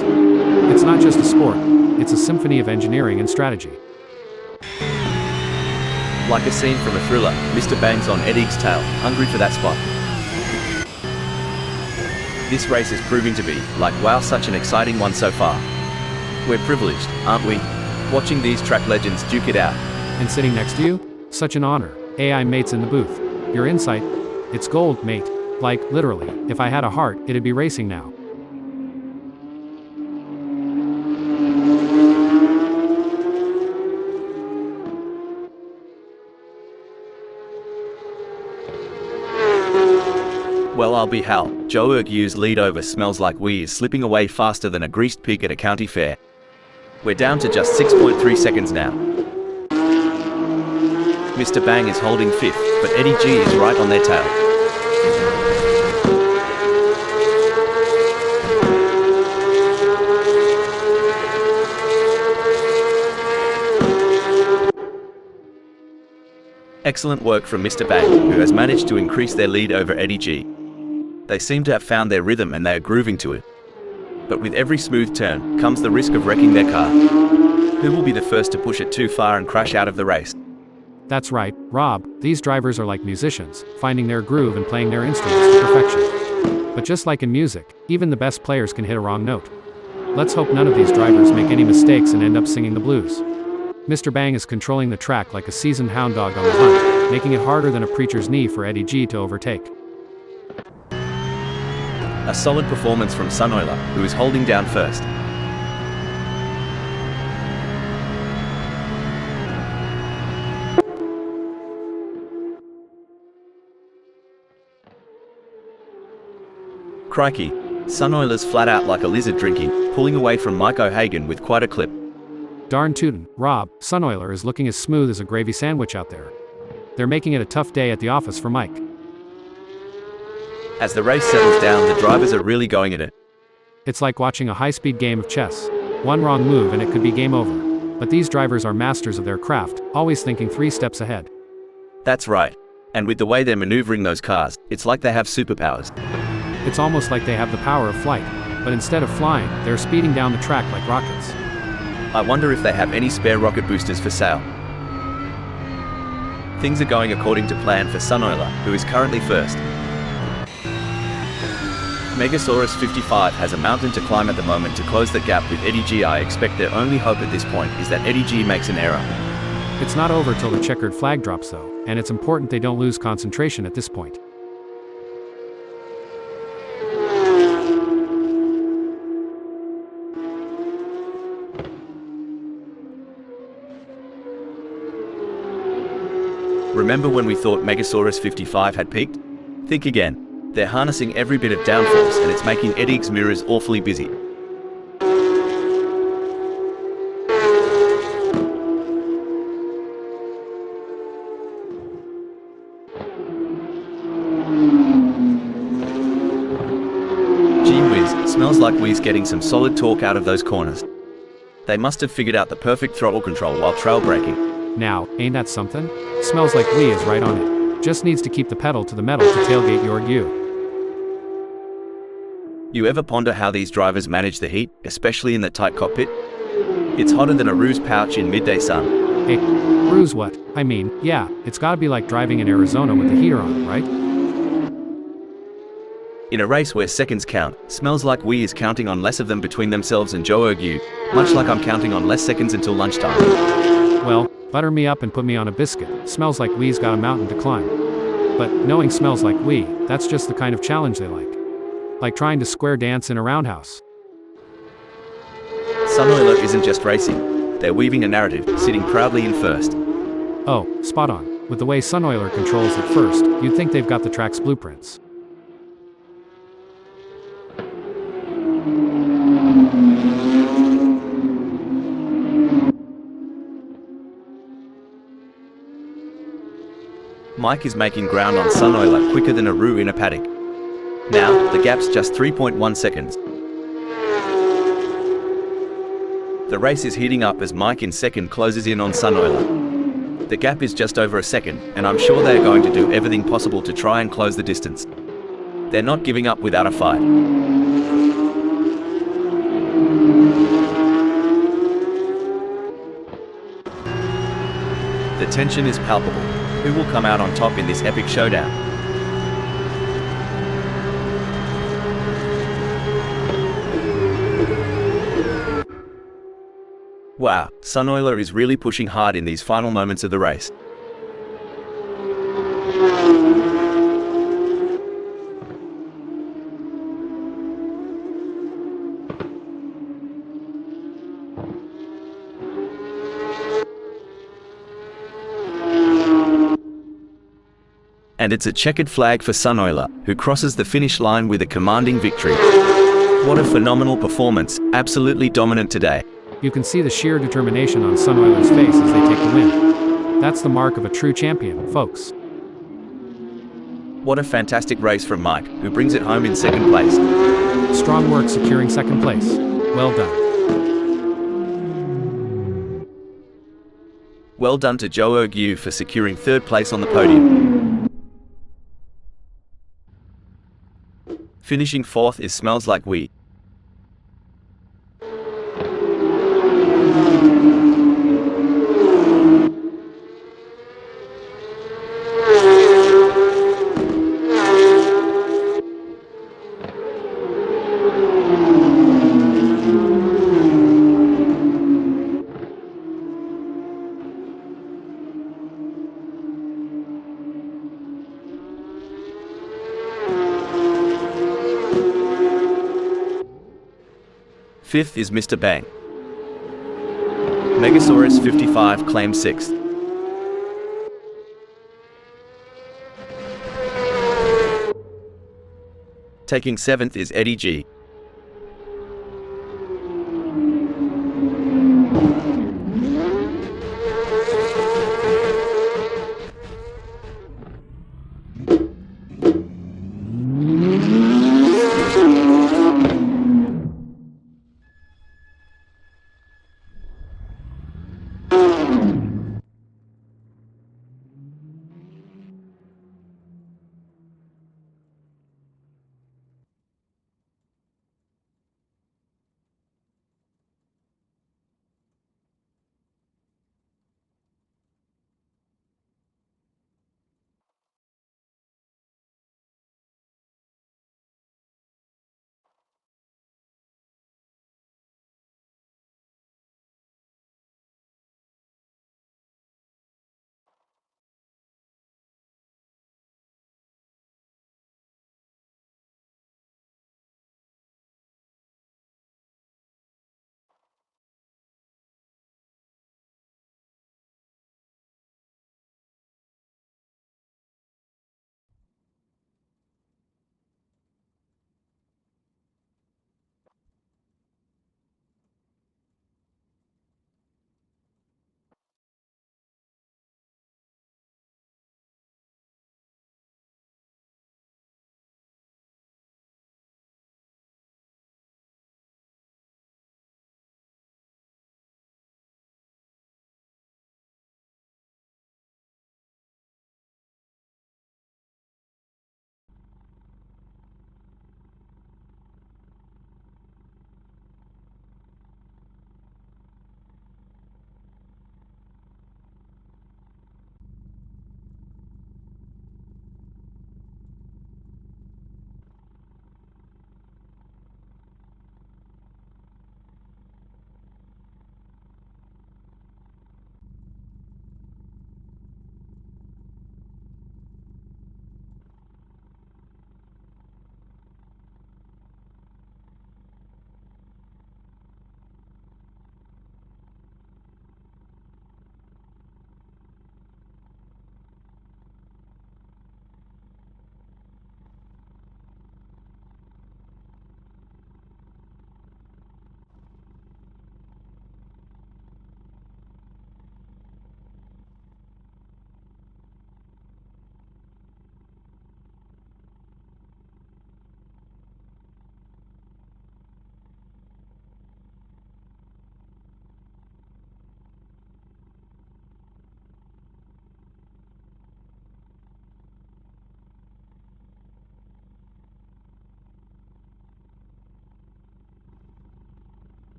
It's not just a sport, it's a symphony of engineering and strategy. Like a scene from a thriller, Mr. Bang's on Eddie's tail, hungry for that spot. This race is proving to be, like wow, such an exciting one so far. We're privileged, aren't we? Watching these track legends duke it out. And sitting next to you? Such an honor. AI mates in the booth. Your insight? It's gold, mate. Like, literally, if I had a heart, it'd be racing now. Well, I'll be Hal. Joe Ergu's lead over Smells Like We is slipping away faster than a greased pig at a county fair. We're down to just 6.3 seconds now. Mr. Bang is holding fifth, but Eddie G is right on their tail. Excellent work from Mr. Bang, who has managed to increase their lead over Eddie G. They seem to have found their rhythm and they are grooving to it. But with every smooth turn comes the risk of wrecking their car. Who will be the first to push it too far and crash out of the race? That's right, Rob. These drivers are like musicians, finding their groove and playing their instruments to perfection. But just like in music, even the best players can hit a wrong note. Let's hope none of these drivers make any mistakes and end up singing the blues. Mr. Bang is controlling the track like a seasoned hound dog on the hunt, making it harder than a preacher's knee for Eddie G to overtake. A solid performance from Sunoiler, who is holding down first. Crikey, Sunoiler's flat out like a lizard drinking, pulling away from Mike O'Hagan with quite a clip. Darn tootin', Rob, Sunoiler is looking as smooth as a gravy sandwich out there. They're making it a tough day at the office for Mike. As the race settles down, the drivers are really going at it. It's like watching a high-speed game of chess. One wrong move and it could be game over. But these drivers are masters of their craft, always thinking 3 steps ahead. That's right. And with the way they're maneuvering those cars, it's like they have superpowers. It's almost like they have the power of flight, but instead of flying, they're speeding down the track like rockets. I wonder if they have any spare rocket boosters for sale. Things are going according to plan for Sunoiler, who is currently first. Megasaurus 55 has a mountain to climb at the moment to close the gap with Eddie G. I expect their only hope at this point is that Eddie G makes an error. It's not over till the checkered flag drops though, and it's important they don't lose concentration at this point. Remember when we thought Megasaurus 55 had peaked? Think again. They're harnessing every bit of downforce and it's making Eddie's mirrors awfully busy. Gee whiz, smells like we's getting some solid torque out of those corners. They must have figured out the perfect throttle control while trail braking. Now, ain't that something? Smells Like We is right on it. Just needs to keep the pedal to the metal to tailgate your GT3. You ever ponder how these drivers manage the heat, especially in the tight cockpit? It's hotter than a ruse pouch in midday sun. Hey, ruse what? I mean, yeah, it's gotta be like driving in Arizona with the heater on, right? In a race where seconds count, Smells Like We is counting on less of them between themselves and Joe Ergue, much like I'm counting on less seconds until lunchtime. Well, butter me up and put me on a biscuit. Smells like we's got a mountain to climb. But knowing Smells Like We, that's just the kind of challenge they like. Like trying to square dance in a roundhouse. Sunoiler isn't just racing. They're weaving a narrative, sitting proudly in first. Oh, spot on. With the way Sunoiler controls it first, you'd think they've got the track's blueprints. Mike is making ground on Sunoiler quicker than a roux in a paddock. Now, the gap's just 3.1 seconds. The race is heating up as Mike in second closes in on Sunoiler. The gap is just over a second, and I'm sure they're going to do everything possible to try and close the distance. They're not giving up without a fight. The tension is palpable. Who will come out on top in this epic showdown? Wow, Sunoiler is really pushing hard in these final moments of the race. And it's a checkered flag for Sunoiler, who crosses the finish line with a commanding victory. What a phenomenal performance, absolutely dominant today. You can see the sheer determination on Sunoiler's face as they take the win. That's the mark of a true champion, folks. What a fantastic race from Mike, who brings it home in second place. Strong work securing second place. Well done. Well done to Joe Ergue for securing third place on the podium. Finishing fourth is Smells Like We. Fifth is Mr. Bang. Megasaurus 55 claims sixth. Taking seventh is Eddie G.